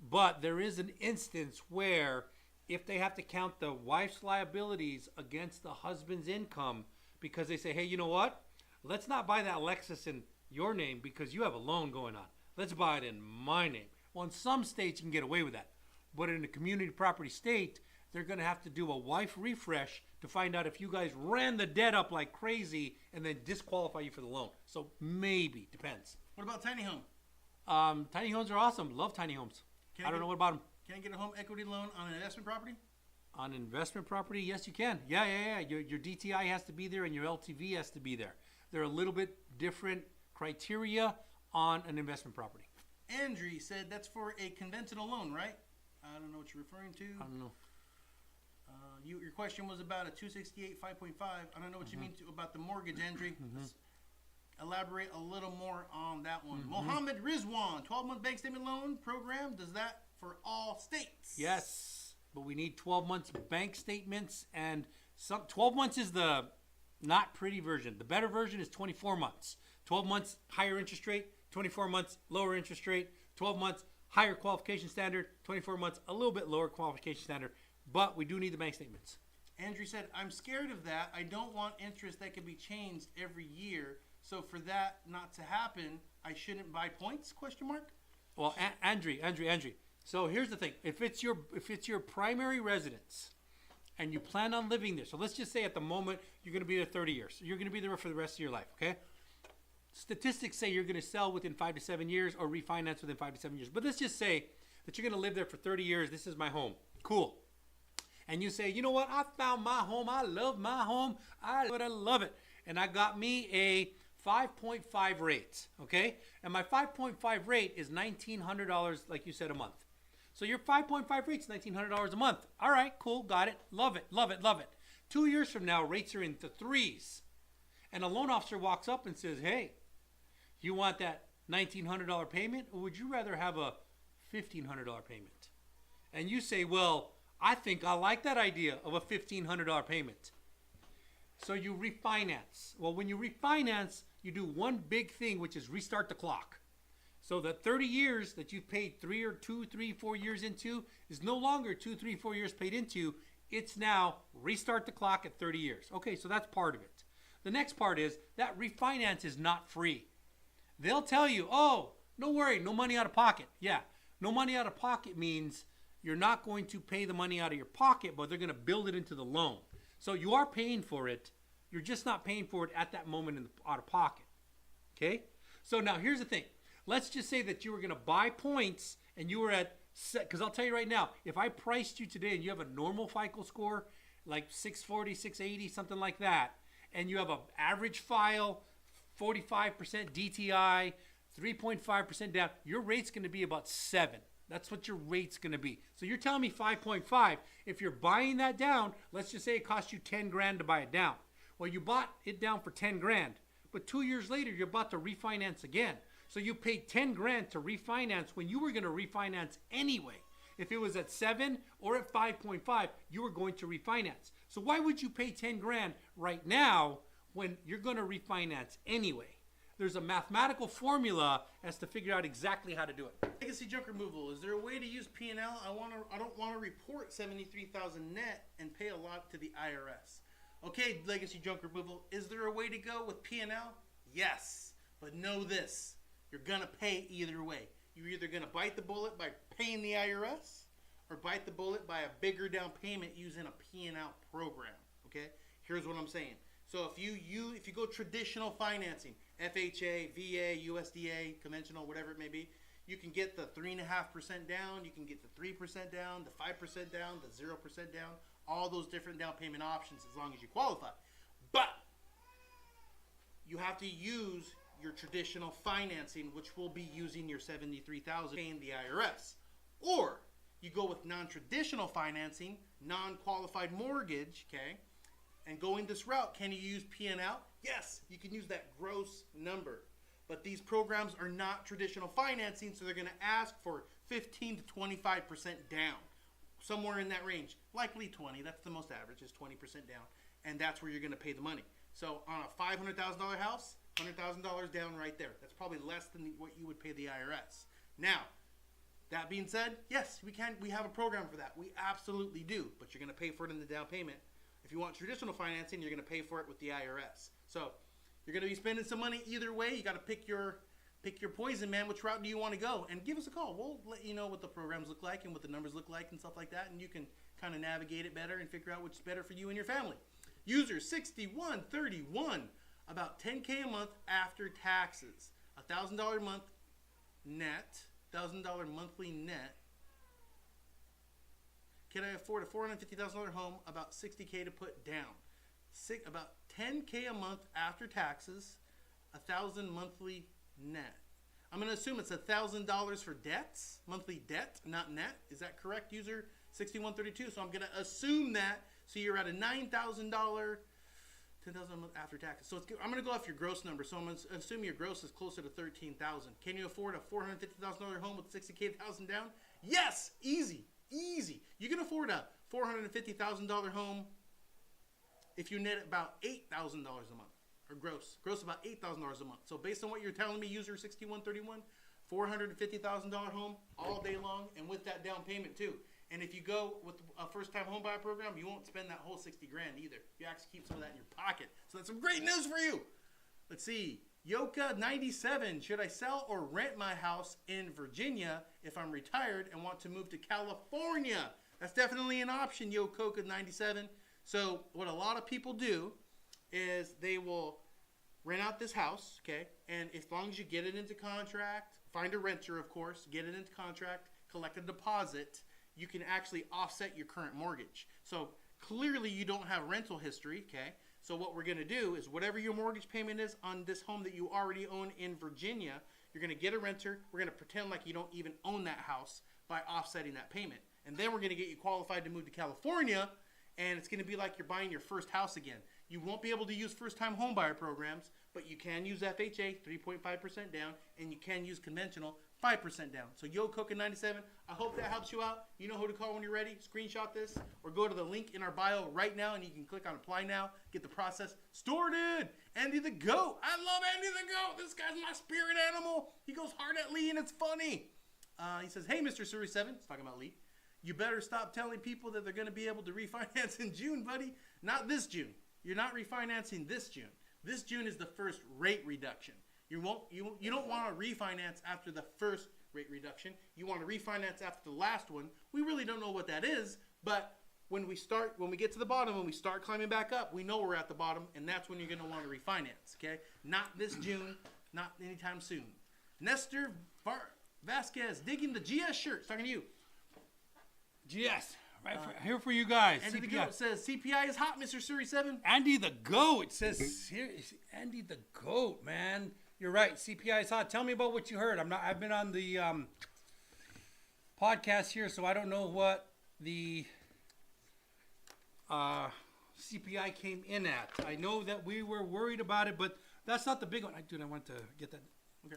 [SPEAKER 1] But there is an instance where if they have to count the wife's liabilities against the husband's income because they say, hey, you know what? Let's not buy that Lexus in your name because you have a loan going on. Let's buy it in my name. Well, in some states you can get away with that. But in a community property state, they're going to have to do a wife refresh to find out if you guys ran the debt up like crazy and then disqualify you for the loan. So maybe, depends.
[SPEAKER 2] What about tiny home?
[SPEAKER 1] Tiny homes are awesome. Love tiny homes. I don't know what about them.
[SPEAKER 2] Can I get a home equity loan on an investment property?
[SPEAKER 1] On investment property, yes, you can. Yeah. Your DTI has to be there and your LTV has to be there. They're a little bit different criteria on an investment property.
[SPEAKER 2] Andrew said that's for a conventional loan, right? I don't know what you're referring to.
[SPEAKER 1] I don't know.
[SPEAKER 2] Your question was about a 268 5.5. I don't know what you mean about the mortgage, Andrew. Let's elaborate a little more on that one. Mohammed Rizwan, 12-month bank statement loan program. Does that for all states?
[SPEAKER 1] Yes, but we need 12 months bank statements, and 12 months is the not pretty version. The better version is 24 months. 12 months higher interest rate, 24 months lower interest rate, 12 months higher qualification standard, 24 months a little bit lower qualification standard, but we do need the bank statements.
[SPEAKER 2] Andrew said, I'm scared of that. I don't want interest that can be changed every year. So for that not to happen, I shouldn't buy points? ?
[SPEAKER 1] Well, Andrew. So here's the thing: if it's your primary residence, and you plan on living there, so let's just say at the moment you're going to be there 30 years. So you're going to be there for the rest of your life. Okay. Statistics say you're going to sell within 5 to 7 years or refinance within 5 to 7 years. But let's just say that you're going to live there for 30 years. This is my home. Cool. And you say, you know what? I found my home. I love my home. I love it. And I got me a 5.5 rate, okay? And my 5.5 rate is $1,900, like you said, a month. So your 5.5 rate is $1,900 a month. All right, cool, got it. Love it. 2 years from now, rates are into threes. And a loan officer walks up and says, hey, you want that $1,900 payment, or would you rather have a $1,500 payment? And you say, well, I think I like that idea of a $1,500 payment. So you refinance. Well, when you refinance, you do one big thing, which is restart the clock. So the 30 years that you've paid 4 years into is no longer 2, 3, 4 years paid into. It's now restart the clock at 30 years. Okay, so that's part of it. The next part is that refinance is not free. They'll tell you, oh, no worry, no money out of pocket. Yeah, no money out of pocket means you're not going to pay the money out of your pocket, but they're going to build it into the loan. So you are paying for it. You're just not paying for it at that moment out of pocket. Okay? So now here's the thing. Let's just say that you were going to buy points and you were at, because I'll tell you right now, if I priced you today and you have a normal FICO score, like 640, 680, something like that, and you have an average file, 45% DTI, 3.5% down, your rate's going to be about 7. That's what your rate's going to be. So you're telling me 5.5. If you're buying that down, let's just say it cost you 10 grand to buy it down. Well, you bought it down for 10 grand, but 2 years later, you're about to refinance again. So you paid 10 grand to refinance when you were going to refinance anyway. If it was at 7 or at 5.5, you were going to refinance. So why would you pay 10 grand right now when you're going to refinance anyway? There's a mathematical formula as to figure out exactly how to do it.
[SPEAKER 2] Legacy junk removal. Is there a way to use P&L? I don't want to report $73,000 net and pay a lot to the IRS. Okay, legacy junk removal. Is there a way to go with P&L? Yes, but know this: you're gonna pay either way. You're either gonna bite the bullet by paying the IRS, or bite the bullet by a bigger down payment using a P&L program. Okay, here's what I'm saying. So if you go traditional financing, FHA, VA, USDA, conventional, whatever it may be, you can get the 3.5% down, you can get the 3% down, the 5% down, the 0% down, all those different down payment options as long as you qualify. But you have to use your traditional financing, which will be using your $73,000 paying the IRS. Or you go with non-traditional financing, non-qualified mortgage, okay? And going this route, can you use P&L? Yes, you can use that gross number. But these programs are not traditional financing, so they're going to ask for 15 to 25% down. Somewhere in that range. Likely 20, that's the most average, is 20% down. And that's where you're going to pay the money. So on a $500,000 house, $100,000 down right there. That's probably less than what you would pay the IRS. Now, that being said, yes, we have a program for that. We absolutely do. But you're going to pay for it in the down payment. If you want traditional financing, you're going to pay for it with the IRS. So you're going to be spending some money either way. You got to pick your poison, man. Which route do you want to go? And give us a call. We'll let you know what the programs look like and what the numbers look like and stuff like that. And you can kind of navigate it better and figure out what's better for you and your family. User 6131, about $10K a month after taxes. $1,000 a month net, $1,000 monthly net. Can I afford a $450,000 home? About $60K to put down. About $10K a month after taxes, $1,000 monthly net. I'm going to assume it's $1,000 for debts, monthly debt, not net. Is that correct, user 6132? So I'm going to assume that. So you're at a $9,000, $10,000 a month after taxes. So I'm going to go off your gross number. So I'm going to assume your gross is closer to $13,000. Can you afford a $450,000 home with $60K down? Yes, easy. Easy. You can afford a $450,000 home if you net about $8,000 a month, or gross about $8,000 a month. So based on what you're telling me, user 6131, $450,000 home all day long, and with that down payment too. And if you go with a first-time home buyer program, you won't spend that whole 60 grand either. You actually keep some of that in your pocket. So that's some great news for you. Let's see. Yoka 97, should I sell or rent my house in Virginia if I'm retired and want to move to California? That's definitely an option, Yokoka 97. So what a lot of people do is they will rent out this house, okay? And as long as you get it into contract, find a renter, of course, get it into contract, collect a deposit, you can actually offset your current mortgage. So clearly you don't have rental history, okay? So what we're going to do is whatever your mortgage payment is on this home that you already own in Virginia, you're going to get a renter. We're going to pretend like you don't even own that house by offsetting that payment. And then we're going to get you qualified to move to California, and it's going to be like you're buying your first house again. You won't be able to use first-time homebuyer programs, but you can use FHA, 3.5% down, and you can use conventional, 5% down. So Yo Coca 97. I hope that helps you out. You know who to call when you're ready. Screenshot this or go to the link in our bio right now and you can click on apply now. Get the process started. Andy the Goat. I love Andy the Goat. This guy's my spirit animal. He goes hard at Lee and it's funny. He says, hey, Mr. Series 7. He's talking about Lee. You better stop telling people that they're going to be able to refinance in June, buddy. Not this June. You're not refinancing this June. This June is the first rate reduction. You don't want to refinance after the first rate reduction. You want to refinance after the last one. We really don't know what that is, but when we get to the bottom, when we start climbing back up, we know we're at the bottom, and that's when you're going to want to refinance, okay? Not this June, not anytime soon. Nestor Vasquez, digging the GS shirt. Talking to you.
[SPEAKER 1] GS. Right here for you guys.
[SPEAKER 2] Andy the Goat says, CPI is hot, Mr. Series 7.
[SPEAKER 1] Andy the Goat. It says here, Andy the Goat, man. You're right. CPI is hot. Tell me about what you heard. I've been on the podcast here, so I don't know what the CPI came in at. I know that we were worried about it, but that's not the big one. I want to get that.
[SPEAKER 2] Okay.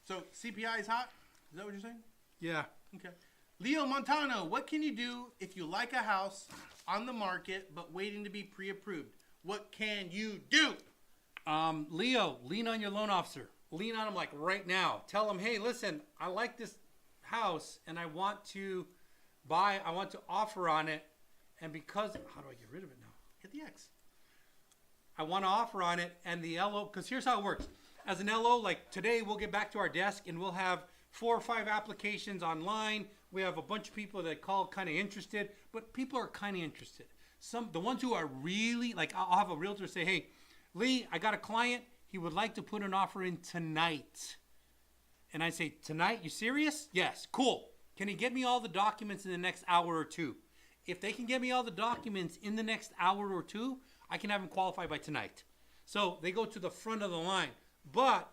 [SPEAKER 2] So CPI is hot? Is that what you're saying?
[SPEAKER 1] Yeah.
[SPEAKER 2] Okay. Leo Montano, what can you do if you like a house on the market but waiting to be pre-approved? What can you do?
[SPEAKER 1] Leo, lean on your loan officer. Lean on him like right now. Tell him, hey, listen, I like this house and I want to offer on it. And because, how do I get rid of it now?
[SPEAKER 2] Hit the X.
[SPEAKER 1] I want to offer on it and the LO, because here's how it works. As an LO, like today we'll get back to our desk and we'll have 4 or 5 applications online. We have a bunch of people that call kind of interested, but people are kind of interested. The ones who are really, like I'll have a realtor say, hey, Lee, I got a client. He would like to put an offer in tonight. And I say, tonight? You serious? Yes. Cool. Can he get me all the documents in the next hour or two? If they can get me all the documents in the next hour or two, I can have them qualify by tonight. So they go to the front of the line. But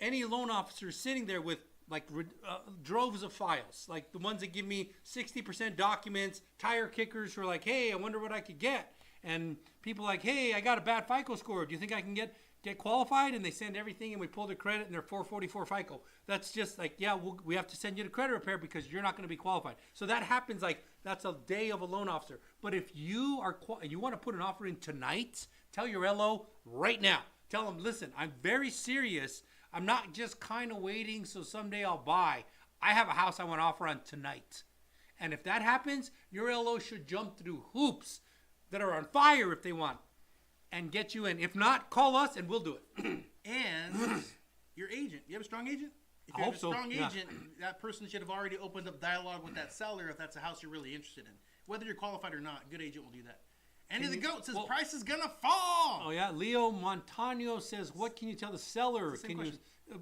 [SPEAKER 1] any loan officer sitting there with like droves of files, like the ones that give me 60% documents, tire kickers who are like, hey, I wonder what I could get. And people like, hey, I got a bad FICO score. Do you think I can get qualified? And they send everything and we pull their credit and they're 444 FICO. That's just like, yeah, we have to send you to credit repair because you're not going to be qualified. So that happens like that's a day of a loan officer. But if you want to put an offer in tonight, tell your LO right now. Tell them, listen, I'm very serious. I'm not just kind of waiting so someday I'll buy. I have a house I want to offer on tonight. And if that happens, your LO should jump through hoops that are on fire if they want and get you in. If not, call us and we'll do it.
[SPEAKER 2] And your agent. You have a strong agent? If you have a strong agent, that person should have already opened up dialogue with that seller if that's a house you're really interested in. Whether you're qualified or not, a good agent will do that. Andy the Goat says price is gonna fall.
[SPEAKER 1] Oh yeah, Leo Montano says, what can you tell the seller?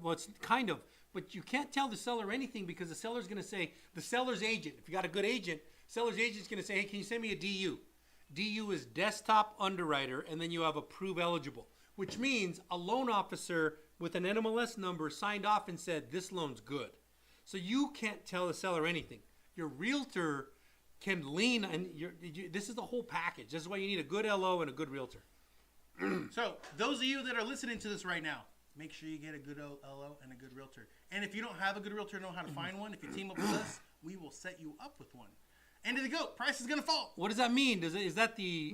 [SPEAKER 1] Well, it's kind of, but you can't tell the seller anything because the seller's gonna say, the seller's agent, if you got a good agent, seller's agent's gonna say, hey, can you send me a DU? DU is desktop underwriter, and then you have approve eligible, which means a loan officer with an NMLS number signed off and said, this loan's good. So you can't tell the seller anything. Your realtor can lean, and this is the whole package. This is why you need a good LO and a good realtor.
[SPEAKER 2] So those of you that are listening to this right now, make sure you get a good LO and a good realtor. And if you don't have a good realtor, know how to find one. If you team up with us, we will set you up with one. End of the Goat. Price is gonna fall.
[SPEAKER 1] What does that mean? Is that the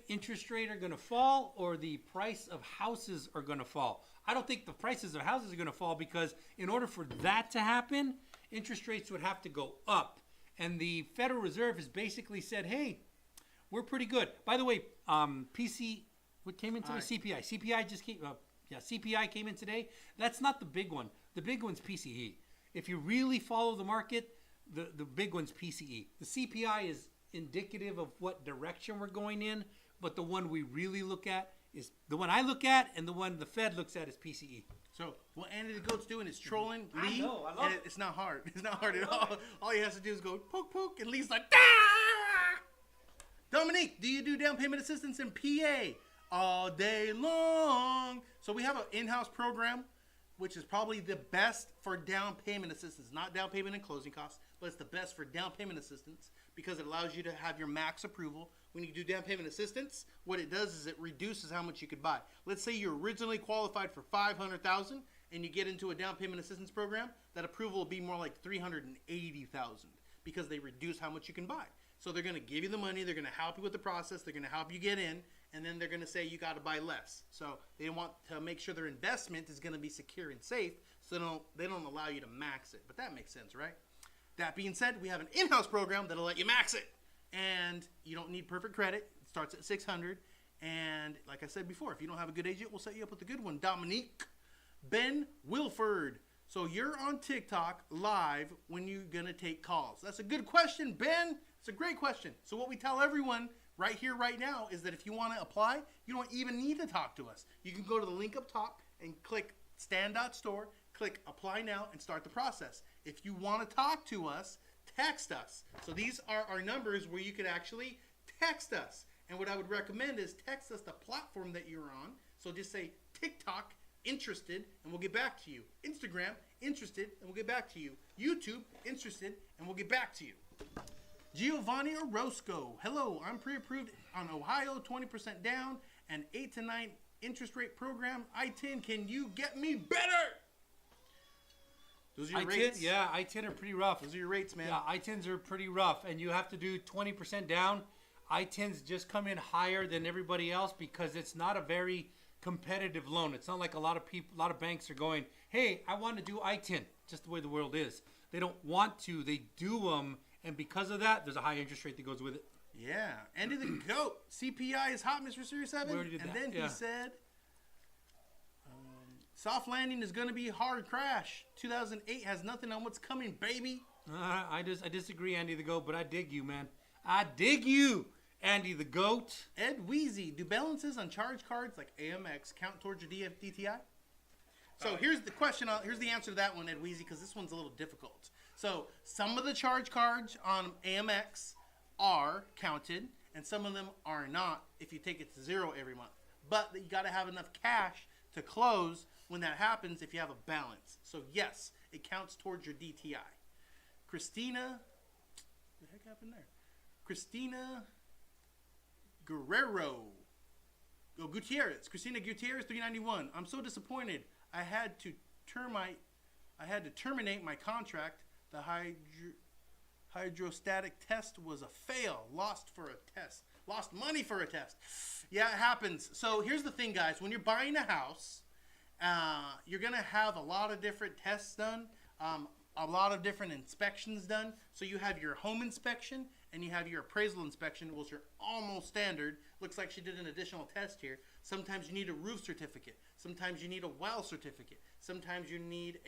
[SPEAKER 1] interest rate are gonna fall, or the price of houses are gonna fall? I don't think the prices of houses are gonna fall because in order for that to happen, interest rates would have to go up. And the Federal Reserve has basically said, hey, we're pretty good. By the way, what came in today? CPI. CPI just came, CPI came in today. That's not the big one. The big one's PCE. If you really follow the market, the big one's PCE. The CPI is indicative of what direction we're going in, but the one we really look at is the one I look at, and the one the Fed looks at is PCE.
[SPEAKER 2] So what Andy the Goat's doing is trolling Lee.
[SPEAKER 1] I love it.
[SPEAKER 2] It's not hard. It's not hard at all. All he has to do is go poke, poke, and Lee's like, ah! Dominique, do you do down payment assistance in PA? All day long. So we have an in-house program, which is probably the best for down payment assistance. Not down payment and closing costs, but it's the best for down payment assistance because it allows you to have your max approval. When you do down payment assistance, what it does is it reduces how much you could buy. Let's say you originally qualified for $500,000 and you get into a down payment assistance program, that approval will be more like $380,000 because they reduce how much you can buy. So they're going to give you the money, they're going to help you with the process, they're going to help you get in, and then they're going to say you got to buy less. So they want to make sure their investment is going to be secure and safe, so they don't allow you to max it. But that makes sense, right? That being said, we have an in-house program that'll let you max it, and you don't need perfect credit. It starts at $600, and like I said before, if you don't have a good agent, we'll set you up with a good one. Dominique, Ben Wilford. So you're on TikTok live when you're going to take calls. That's a good question, Ben. It's a great question. So what we tell everyone right here, right now, is that if you want to apply, you don't even need to talk to us. You can go to the link up top and click stand.store, click apply now, and start the process. If you want to talk to us, text us. So these are our numbers where you could actually text us. And what I would recommend is text us the platform that you're on. So just say TikTok, interested, and we'll get back to you. Instagram, interested, and we'll get back to you. YouTube, interested, and we'll get back to you. Giovanni Orozco. Hello, I'm pre-approved on Ohio, 20% down, and 8 to 9 interest rate program. I-10, can you get me better? Those are your rates.
[SPEAKER 1] Yeah, I-10 are pretty rough.
[SPEAKER 2] Those are your rates, man.
[SPEAKER 1] Yeah, I-10s are pretty rough, and you have to do 20% down. I-10s just come in higher than everybody else because it's not a very competitive loan. It's not like a lot of banks are going, hey, I want to do I-10, just the way the world is. They don't want to. They do them. And because of that, there's a high interest rate that goes with it.
[SPEAKER 2] Yeah. Andy the GOAT. CPI is hot, Mr. Series 7.
[SPEAKER 1] We already did
[SPEAKER 2] and
[SPEAKER 1] that.
[SPEAKER 2] then
[SPEAKER 1] Yeah.
[SPEAKER 2] he said, soft landing is going to be hard crash. 2008 has nothing on what's coming, baby.
[SPEAKER 1] I disagree, Andy the GOAT, but I dig you, man. I dig you, Andy the GOAT.
[SPEAKER 2] Ed Wheezy. Do balances on charge cards like AMX count towards your DTI? So here's the question. Here's the answer to that one, Ed Wheezy, because this one's a little difficult. So some of the charge cards on AMX are counted, and some of them are not if you take it to zero every month. But you got to have enough cash to close when that happens if you have a balance. So yes, it counts towards your DTI. Christina, what the heck happened there? Christina Guerrero. Oh, Gutierrez. Christina Gutierrez, 391. I'm so disappointed. I had to terminate my contract. The hydrostatic test was a fail. Lost money for a test. Yeah, it happens. So here's the thing, guys. When you're buying a house, you're going to have a lot of different tests done, a lot of different inspections done. So you have your home inspection and you have your appraisal inspection, which are almost standard. Looks like she did an additional test here. Sometimes you need a roof certificate. Sometimes you need a well certificate. Sometimes you need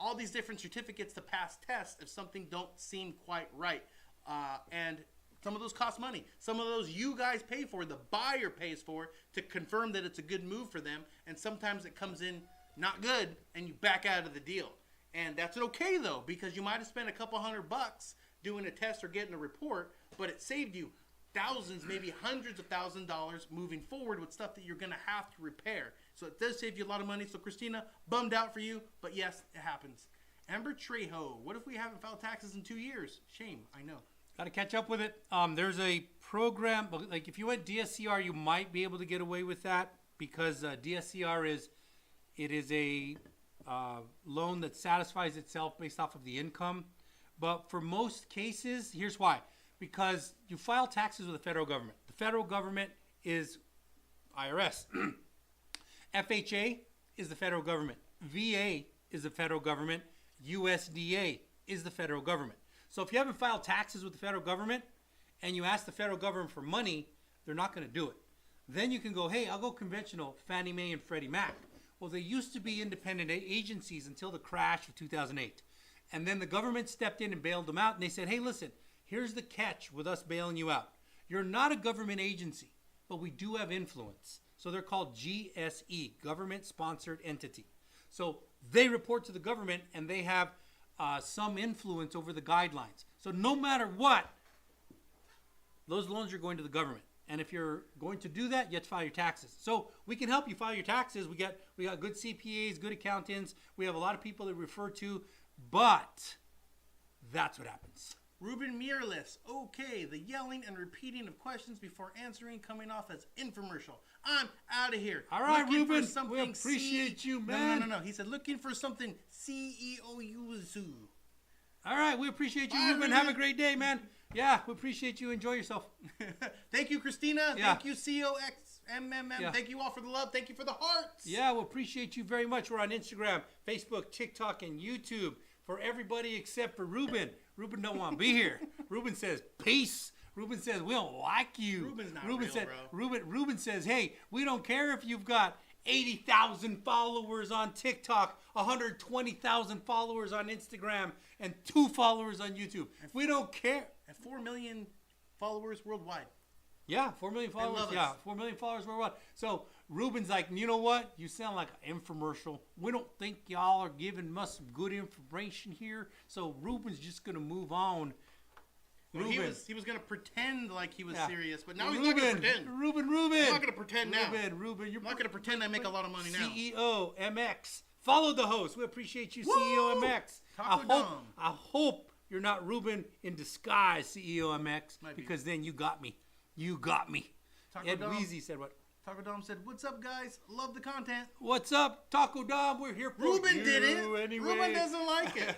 [SPEAKER 2] all these different certificates to pass tests if something don't seem quite right. And some of those cost money. Some of those you guys pay for, the buyer pays for, to confirm that it's a good move for them. And sometimes it comes in not good and you back out of the deal. And that's okay though, because you might have spent a couple $100 doing a test or getting a report, but it saved you thousands, maybe hundreds of thousands of dollars moving forward with stuff that you're going to have to repair. So it does save you a lot of money. So Christina, bummed out for you, but yes, it happens. Amber Trejo, what if we haven't filed taxes in 2 years? Shame, I know.
[SPEAKER 1] Got to catch up with it. There's a program, like if you went DSCR, you might be able to get away with that because DSCR is a loan that satisfies itself based off of the income. But for most cases, here's why. Because you file taxes with the federal government. The federal government is IRS. FHA is the federal government. VA is the federal government. USDA is the federal government. So if you haven't filed taxes with the federal government and you ask the federal government for money, they're not going to do it. Then you can go, hey, I'll go conventional, Fannie Mae and Freddie Mac. Well, they used to be independent agencies until the crash of 2008. And then the government stepped in and bailed them out. And they said, hey, listen, here's the catch with us bailing you out. You're not a government agency, but we do have influence. So they're called GSE, Government Sponsored Entity. So they report to the government and they have some influence over the guidelines. So no matter what, those loans are going to the government. And if you're going to do that, you have to file your taxes. So we can help you file your taxes. We got good CPAs, good accountants. We have a lot of people that refer to, but that's what happens.
[SPEAKER 2] Ruben Miralles, okay, the yelling and repeating of questions before answering coming off as infomercial. I'm out of here.
[SPEAKER 1] All right,
[SPEAKER 2] Looking for
[SPEAKER 1] Ruben.
[SPEAKER 2] something
[SPEAKER 1] We appreciate you,
[SPEAKER 2] No,
[SPEAKER 1] man.
[SPEAKER 2] no. He said looking for something CEO-USU.
[SPEAKER 1] All right, we appreciate you,
[SPEAKER 2] Bye,
[SPEAKER 1] Ruben.
[SPEAKER 2] Ruben.
[SPEAKER 1] Have a great day, man. Yeah, we appreciate you. Enjoy yourself.
[SPEAKER 2] Thank you, Christina.
[SPEAKER 1] Yeah.
[SPEAKER 2] Thank you, COXMMM.
[SPEAKER 1] Yeah.
[SPEAKER 2] Thank you all for the love. Thank you for the hearts.
[SPEAKER 1] Yeah, we appreciate you very much. We're on Instagram, Facebook, TikTok, and YouTube for everybody except for Ruben. Ruben don't want to be here. Ruben says, peace. Ruben says, we don't like you.
[SPEAKER 2] Ruben's not
[SPEAKER 1] Ruben
[SPEAKER 2] real,
[SPEAKER 1] said,
[SPEAKER 2] bro.
[SPEAKER 1] Ruben says, hey, we don't care if you've got 80,000 followers on TikTok, 120,000 followers on Instagram, and 2 followers on YouTube. We don't care.
[SPEAKER 2] And 4 million followers worldwide.
[SPEAKER 1] Yeah, 4 million followers.
[SPEAKER 2] love
[SPEAKER 1] Yeah,
[SPEAKER 2] us.
[SPEAKER 1] 4 million followers worldwide. So Ruben's like, you know what? You sound like an infomercial. We don't think y'all are giving us some good information here. So Ruben's just gonna move on.
[SPEAKER 2] Well,
[SPEAKER 1] Ruben,
[SPEAKER 2] he was gonna pretend like he was
[SPEAKER 1] Yeah.
[SPEAKER 2] serious, but now he's not gonna pretend.
[SPEAKER 1] Ruben.
[SPEAKER 2] I'm not gonna pretend now.
[SPEAKER 1] Ruben, you're
[SPEAKER 2] I'm not gonna pretend I make a lot of money now.
[SPEAKER 1] CEO MX. Follow the host. We appreciate you,
[SPEAKER 2] Woo!
[SPEAKER 1] CEO MX.
[SPEAKER 2] Taco Dom.
[SPEAKER 1] I hope you're not Ruben in disguise, CEO MX,
[SPEAKER 2] Might be.
[SPEAKER 1] because then you got me. You got me.
[SPEAKER 2] Taco
[SPEAKER 1] Ed
[SPEAKER 2] Dom.
[SPEAKER 1] Weezy said what?
[SPEAKER 2] Taco Dom said, "What's up, guys? Love the content."
[SPEAKER 1] What's up, Taco Dom? We're here for
[SPEAKER 2] Ruben
[SPEAKER 1] you
[SPEAKER 2] did it.
[SPEAKER 1] anyway.
[SPEAKER 2] Ruben doesn't like it.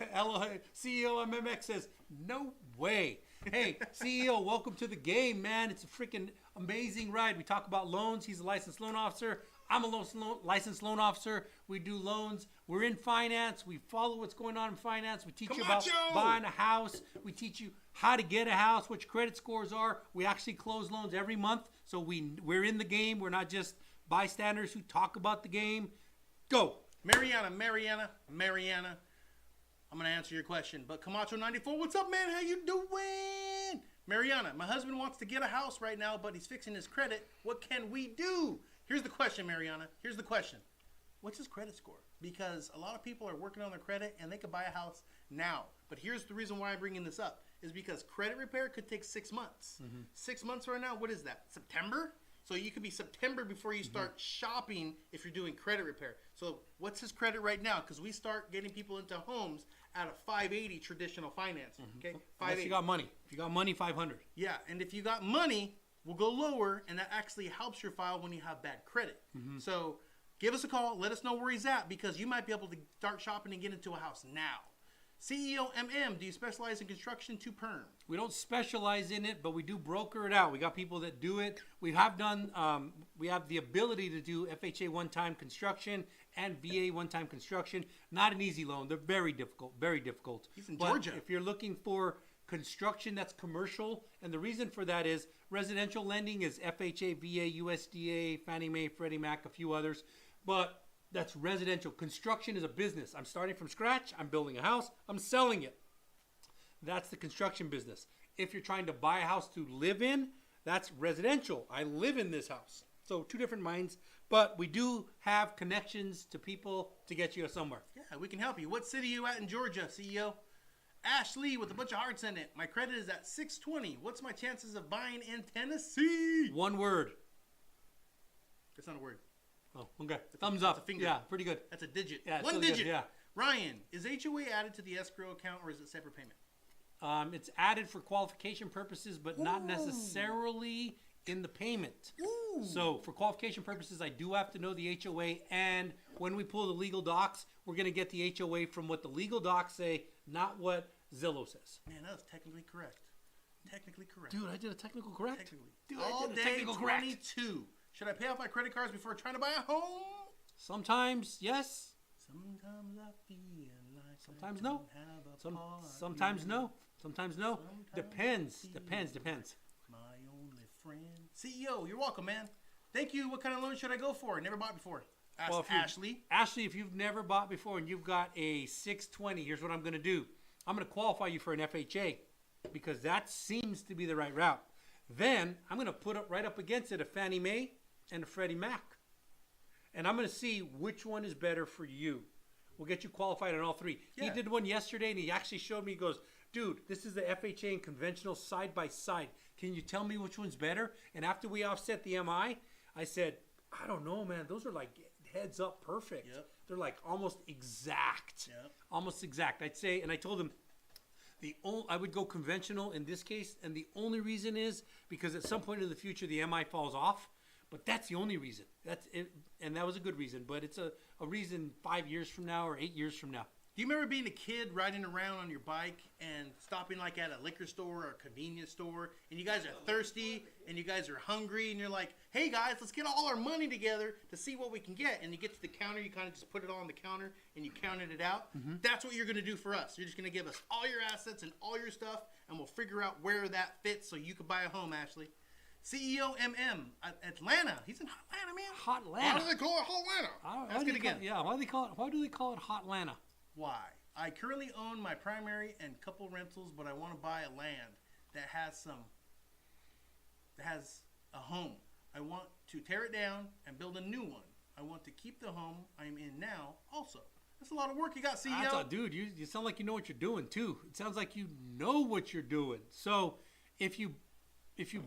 [SPEAKER 1] CEO MMX says, no way. Hey, CEO, welcome to the game, man. It's a freaking amazing ride. We talk about loans. He's a licensed loan officer. I'm a licensed loan officer. We do loans. We're in finance. We follow what's going on in finance. We teach you about
[SPEAKER 2] Camacho!
[SPEAKER 1] buying a house. We teach you how to get a house, what your credit scores are. We actually close loans every month. So we're in the game. We're not just bystanders who talk about the game. Go.
[SPEAKER 2] Mariana. I'm gonna answer your question, but Camacho94, what's up, man? How you doing? Mariana, my husband wants to get a house right now, but he's fixing his credit. What can we do? Here's the question, Mariana. Here's the question. What's his credit score? Because a lot of people are working on their credit and they could buy a house now. But here's the reason why I'm bringing this up is because credit repair could take 6 months. 6 months right now, what is that? September? So you could be September before you start shopping if you're doing credit repair. So what's his credit right now? Because we start getting people into homes at a 580 traditional financing. Okay,
[SPEAKER 1] Unless
[SPEAKER 2] 580.
[SPEAKER 1] you got money. If you got money, 500.
[SPEAKER 2] Yeah, and if you got money, we'll go lower, and that actually helps your file when you have bad credit. So give us a call. Let us know where he's at because you might be able to start shopping and get into a house now. CEO MM, do you specialize in construction to perm?
[SPEAKER 1] We don't specialize in it, but we do broker it out. We got people that do it. We have done. We have the ability to do FHA one-time construction and VA one-time construction. Not an easy loan. They're very difficult. Very difficult.
[SPEAKER 2] He's in
[SPEAKER 1] But
[SPEAKER 2] Georgia.
[SPEAKER 1] if you're looking for construction that's commercial, and the reason for that is residential lending is FHA, VA, USDA, Fannie Mae, Freddie Mac, a few others, but that's residential. Construction is a business. I'm starting from scratch. I'm building a house. I'm selling it. That's the construction business. If you're trying to buy a house to live in, that's residential. I live in this house. So 2 different minds, but we do have connections to people to get you somewhere.
[SPEAKER 2] Yeah, we can help you. What city are you at in Georgia, CEO? Ashley with a bunch of hearts in it. My credit is at 620. What's my chances of buying in Tennessee?
[SPEAKER 1] One word.
[SPEAKER 2] That's not a word.
[SPEAKER 1] Oh, okay. Thumbs up.
[SPEAKER 2] that's a finger.
[SPEAKER 1] Yeah, pretty good.
[SPEAKER 2] That's a digit.
[SPEAKER 1] Yeah, it's
[SPEAKER 2] One
[SPEAKER 1] really good,
[SPEAKER 2] digit.
[SPEAKER 1] yeah.
[SPEAKER 2] Ryan, is HOA added to the escrow account or is it separate payment?
[SPEAKER 1] It's added for qualification purposes, but not
[SPEAKER 2] Ooh.
[SPEAKER 1] necessarily in the payment.
[SPEAKER 2] Ooh.
[SPEAKER 1] So for qualification purposes, I do have to know the HOA, and when we pull the legal docs, we're going to get the HOA from what the legal docs say, not what Zillow says.
[SPEAKER 2] Man, that was technically correct. Technically correct.
[SPEAKER 1] Dude, I did a technical correct.
[SPEAKER 2] Technically.
[SPEAKER 1] Dude,
[SPEAKER 2] All
[SPEAKER 1] I did a
[SPEAKER 2] day
[SPEAKER 1] technical correct.
[SPEAKER 2] 22. Should I pay off my credit cards before trying to buy a home?
[SPEAKER 1] Sometimes yes,
[SPEAKER 2] Sometimes I feel like
[SPEAKER 1] sometimes
[SPEAKER 2] I
[SPEAKER 1] no.
[SPEAKER 2] don't have a partner.
[SPEAKER 1] Sometimes no. Sometimes no.
[SPEAKER 2] Sometimes
[SPEAKER 1] Depends.
[SPEAKER 2] feel
[SPEAKER 1] Depends.
[SPEAKER 2] My only friend. CEO, you're welcome, man. Thank you. What kind of loan should I go for? Never bought before. Ask
[SPEAKER 1] Well, if you-
[SPEAKER 2] Ashley.
[SPEAKER 1] Ashley, if you've never bought before and you've got a 620, here's what I'm going to do. I'm going to qualify you for an FHA because that seems to be the right route. Then I'm going to put up right up against it a Fannie Mae and a Freddie Mac. And I'm going to see which one is better for you. We'll get you qualified on all 3. He
[SPEAKER 2] Yeah.
[SPEAKER 1] did one yesterday and he actually showed me, he goes, dude, this is the FHA and conventional side by side. Can you tell me which one's better? And after we offset the MI, I said, I don't know, man. Those are like heads up perfect.
[SPEAKER 2] Yep.
[SPEAKER 1] They're like almost exact.
[SPEAKER 2] Yep.
[SPEAKER 1] Almost exact. I'd say, and I told him, I would go conventional in this case, and the only reason is because at some point in the future the MI falls off. But that's the only reason. That's it, and that was a good reason. But it's a reason 5 years from now or 8 years from now.
[SPEAKER 2] Do you remember being a kid riding around on your bike and stopping like at a liquor store or a convenience store, and you guys are thirsty and you guys are hungry and you're like, hey guys, let's get all our money together to see what we can get. And you get to the counter, you kind of just put it all on the counter and you counted it out. That's what you're going to do for us. You're just going to give us all your assets and all your stuff, and we'll figure out where that fits so you can buy a home, Ashley. CEO MM, Atlanta. He's in Atlanta, man.
[SPEAKER 1] Hot Atlanta.
[SPEAKER 2] Why do they call it Hot Atlanta? Ask it again.
[SPEAKER 1] Why do they call it Hot Atlanta?
[SPEAKER 2] Why? I currently own my primary and couple rentals, but I want to buy a land that has a home. I want to tear it down and build a new one. I want to keep the home I'm in now also. That's a lot of work you got, CEO.
[SPEAKER 1] Dude, you sound like you know what you're doing too. It sounds like you know what you're doing. So if you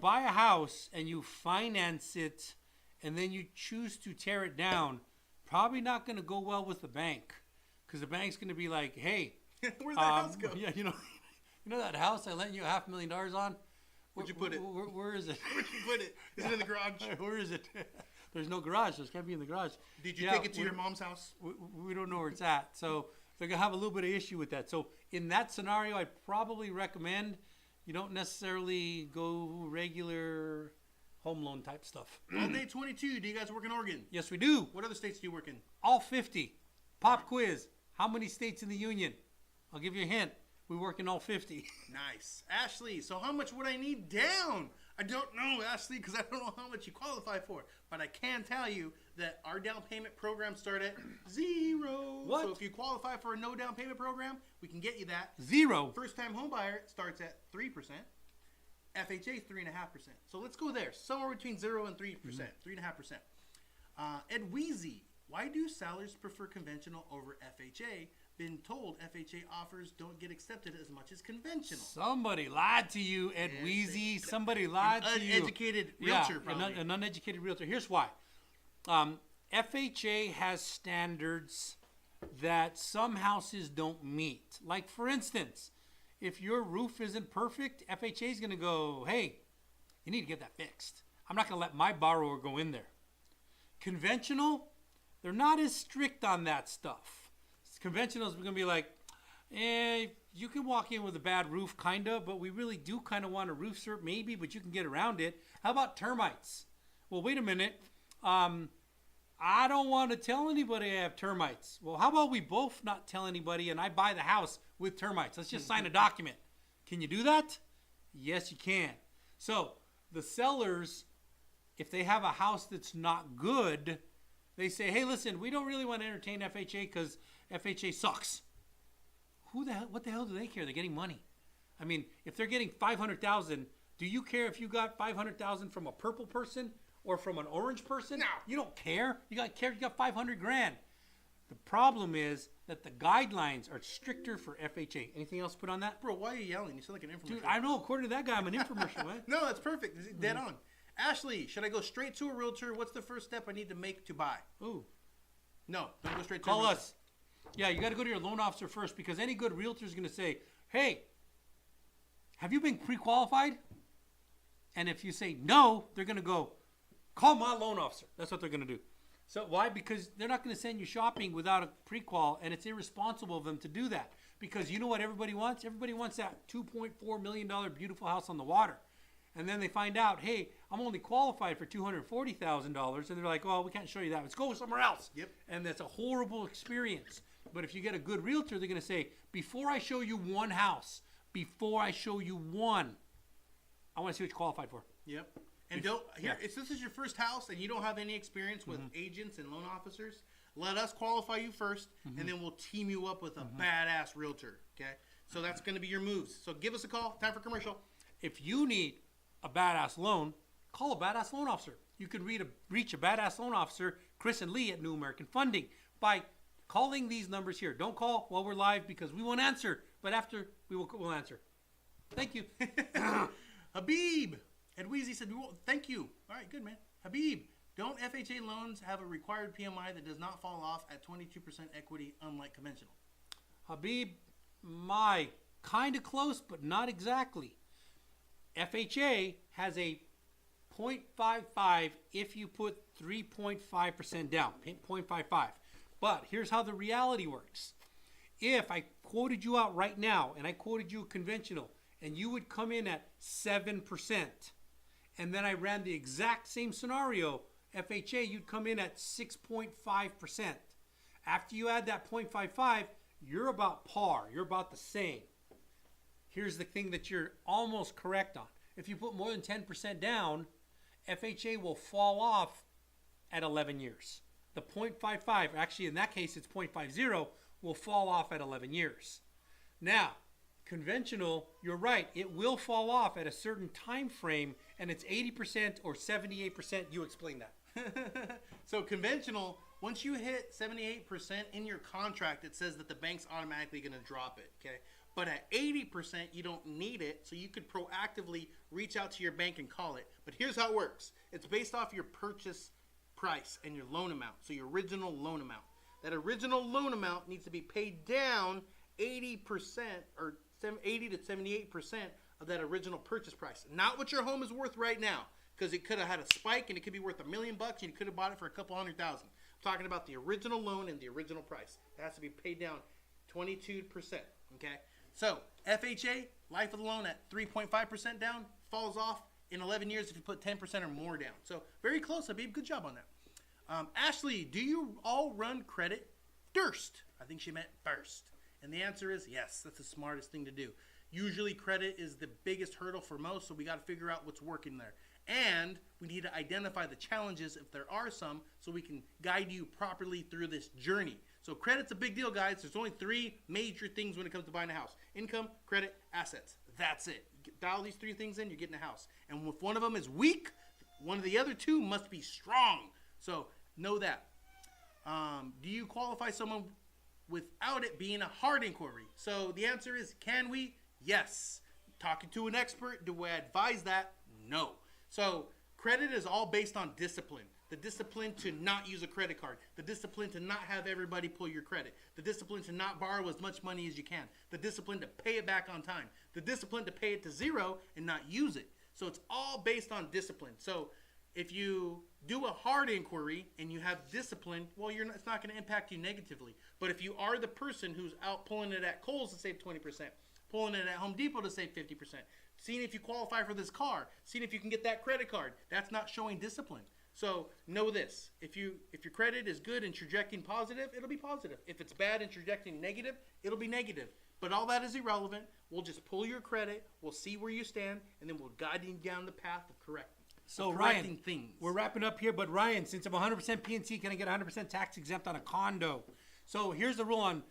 [SPEAKER 1] buy a house and you finance it and then you choose to tear it down, probably not going to go well with the bank. Because the bank's going to be like, hey,
[SPEAKER 2] where's that house go?
[SPEAKER 1] Yeah, you know that house I lent you $500,000 on?
[SPEAKER 2] Where'd you put it?
[SPEAKER 1] Where is it?
[SPEAKER 2] Where'd you put it? Is it in the garage?
[SPEAKER 1] Where is it? There's no garage. It can't be in the garage.
[SPEAKER 2] Did you take it to your mom's house?
[SPEAKER 1] We don't know where it's at. So they're going to have a little bit of issue with that. So in that scenario, I'd probably recommend you don't necessarily go regular home loan type stuff.
[SPEAKER 2] All day 22. Do you guys work in Oregon?
[SPEAKER 1] Yes, we do.
[SPEAKER 2] What other states do you work in?
[SPEAKER 1] All 50. Pop quiz. How many states in the union? I'll give you a hint. We work in all 50.
[SPEAKER 2] Nice. Ashley, so how much would I need down? I don't know, Ashley, because I don't know how much you qualify for. But I can tell you that our down payment programs start at 0.
[SPEAKER 1] What?
[SPEAKER 2] So if you qualify for a no down payment program, we can get you that.
[SPEAKER 1] 0.
[SPEAKER 2] First time home buyer starts at 3%. FHA is 3.5%. So let's go there. Somewhere between 0 and 3%. 3.5%. Ed Weezy. Why do sellers prefer conventional over FHA? Been told FHA offers don't get accepted as much as conventional.
[SPEAKER 1] Somebody lied to you, Ed Weezy. Somebody lied to you.
[SPEAKER 2] Uneducated realtor, probably.
[SPEAKER 1] An uneducated realtor. Here's why. FHA has standards that some houses don't meet. Like, for instance, if your roof isn't perfect, FHA is going to go, hey, you need to get that fixed. I'm not going to let my borrower go in there. Conventional, they're not as strict on that stuff. Conventional is going to be like, you can walk in with a bad roof, kind of, but we really do kind of want a roof cert, maybe, but you can get around it. How about termites? Well, wait a minute. I don't want to tell anybody I have termites. Well, how about we both not tell anybody and I buy the house with termites? Let's just sign a document. Can you do that? Yes, you can. So the sellers, if they have a house that's not good, they say, hey, listen, we don't really want to entertain FHA because FHA sucks. What the hell do they care? They're getting money. I mean, if they're getting $500,000, do you care if you got $500,000 from a purple person or from an orange person?
[SPEAKER 2] No.
[SPEAKER 1] You don't care. You got $500,000. The problem is that the guidelines are stricter for FHA. Anything else to put on that?
[SPEAKER 2] Bro, why are you yelling? You sound like an infomercial.
[SPEAKER 1] Dude, I know. According to that guy, I'm an infomercial, man.
[SPEAKER 2] No, that's perfect. It's dead on. Ashley, should I go straight to a realtor? What's the first step I need to make to buy?
[SPEAKER 1] Ooh.
[SPEAKER 2] No, don't go straight to
[SPEAKER 1] Call
[SPEAKER 2] a realtor.
[SPEAKER 1] us. Yeah, you got to go to your loan officer first because any good realtor is going to say, hey, have you been pre-qualified? And if you say no, they're going to go, call my loan officer. That's what they're going to do. So why? Because they're not going to send you shopping without a pre-qual, and it's irresponsible of them to do that. Because you know what everybody wants? Everybody wants that $2.4 million beautiful house on the water. And then they find out, hey, I'm only qualified for $240,000. And they're like, oh, we can't show you that. Let's go somewhere else.
[SPEAKER 2] Yep.
[SPEAKER 1] And that's a horrible experience. But if you get a good realtor, they're going to say, before I show you one house, before I show you one, I want to see what you're qualified for.
[SPEAKER 2] Yep. And if this is your first house and you don't have any experience with agents and loan officers, let us qualify you first, and then we'll team you up with a badass realtor. Okay? So that's going to be your moves. So give us a call. Time for commercial.
[SPEAKER 1] If you need a badass loan, call a badass loan officer. You can reach a badass loan officer, Chris and Lee at New American Funding, by calling these numbers here. Don't call while we're live because we won't answer, but after we'll answer. Thank you.
[SPEAKER 2] Habib. Ed Weezy said, thank you. All right, good, man. Habib, don't FHA loans have a required PMI that does not fall off at 22% equity, unlike conventional?
[SPEAKER 1] Habib, kind of close, but not exactly. FHA has a 0.55 if you put 3.5% down, 0.55. But here's how the reality works. If I quoted you out right now and I quoted you a conventional and you would come in at 7%, and then I ran the exact same scenario, FHA, you'd come in at 6.5%. After you add that 0.55, you're about par. You're about the same. Here's the thing that you're almost correct on. If you put more than 10% down, FHA will fall off at 11 years. The 0.55, actually in that case it's 0.50, will fall off at 11 years. Now, conventional, you're right, it will fall off at a certain time frame, and it's 80% or 78%. You explain that.
[SPEAKER 2] So conventional, once you hit 78% in your contract, it says that the bank's automatically going to drop it, okay? But at 80%, you don't need it, so you could proactively reach out to your bank and call it. But here's how it works. It's based off your purchase price and your loan amount, so your original loan amount. That original loan amount needs to be paid down 80% or 80 to 78% of that original purchase price. Not what your home is worth right now, because it could have had a spike and it could be worth $1 million and you could have bought it for a couple $100,000. I'm talking about the original loan and the original price. It has to be paid down 22%, okay? So FHA, life of the loan at 3.5% down, falls off in 11 years if you put 10% or more down. So very close, Habib. Good job on that. Ashley, do you all run credit first? I think she meant first. And the answer is yes. That's the smartest thing to do. Usually credit is the biggest hurdle for most, so we got to figure out what's working there. And we need to identify the challenges if there are some, so we can guide you properly through this journey. So credit's a big deal, guys. There's only 3 major things when it comes to buying a house: income, credit, assets. That's it. Dial these 3 things in, you're getting a house. And if one of them is weak, one of the other 2 must be strong. So know that. Do you qualify someone without it being a hard inquiry? So the answer is, can we? Yes. Talking to an expert, do I advise that? No. So credit is all based on discipline. The discipline to not use a credit card. The discipline to not have everybody pull your credit. The discipline to not borrow as much money as you can. The discipline to pay it back on time. The discipline to pay it to zero and not use it. So it's all based on discipline. So if you do a hard inquiry and you have discipline, well, it's not going to impact you negatively. But if you are the person who's out pulling it at Kohl's to save 20%, pulling it at Home Depot to save 50%, seeing if you qualify for this car, seeing if you can get that credit card, that's not showing discipline. So know this: if your credit is good and trajecting positive, it'll be positive. If it's bad and trajecting negative, it'll be negative. But all that is irrelevant. We'll just pull your credit, we'll see where you stand, and then we'll guide you down the path of correcting.
[SPEAKER 1] So
[SPEAKER 2] correcting
[SPEAKER 1] Ryan,
[SPEAKER 2] things. We're
[SPEAKER 1] we're wrapping up here, but Ryan, since I'm 100% PNC, can I get 100% tax exempt on a condo? So here's the rule on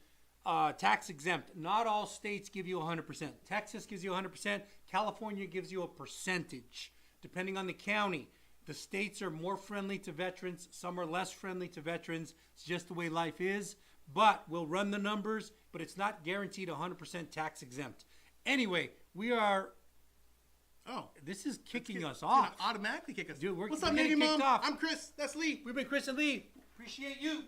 [SPEAKER 1] tax exempt. Not all states give you 100%. Texas gives you 100%. California gives you a percentage, depending on the county. The states are more friendly to veterans. Some are less friendly to veterans. It's just the way life is. But we'll run the numbers, but it's not guaranteed 100% tax exempt. Anyway, we are...
[SPEAKER 2] Oh,
[SPEAKER 1] this is kicking us off.
[SPEAKER 2] Automatically kick us.
[SPEAKER 1] Dude,
[SPEAKER 2] What's
[SPEAKER 1] we're
[SPEAKER 2] up,
[SPEAKER 1] getting
[SPEAKER 2] Navy
[SPEAKER 1] kicked
[SPEAKER 2] Mom?
[SPEAKER 1] off.
[SPEAKER 2] I'm Chris. That's Lee.
[SPEAKER 1] We've been Chris and Lee. Appreciate you.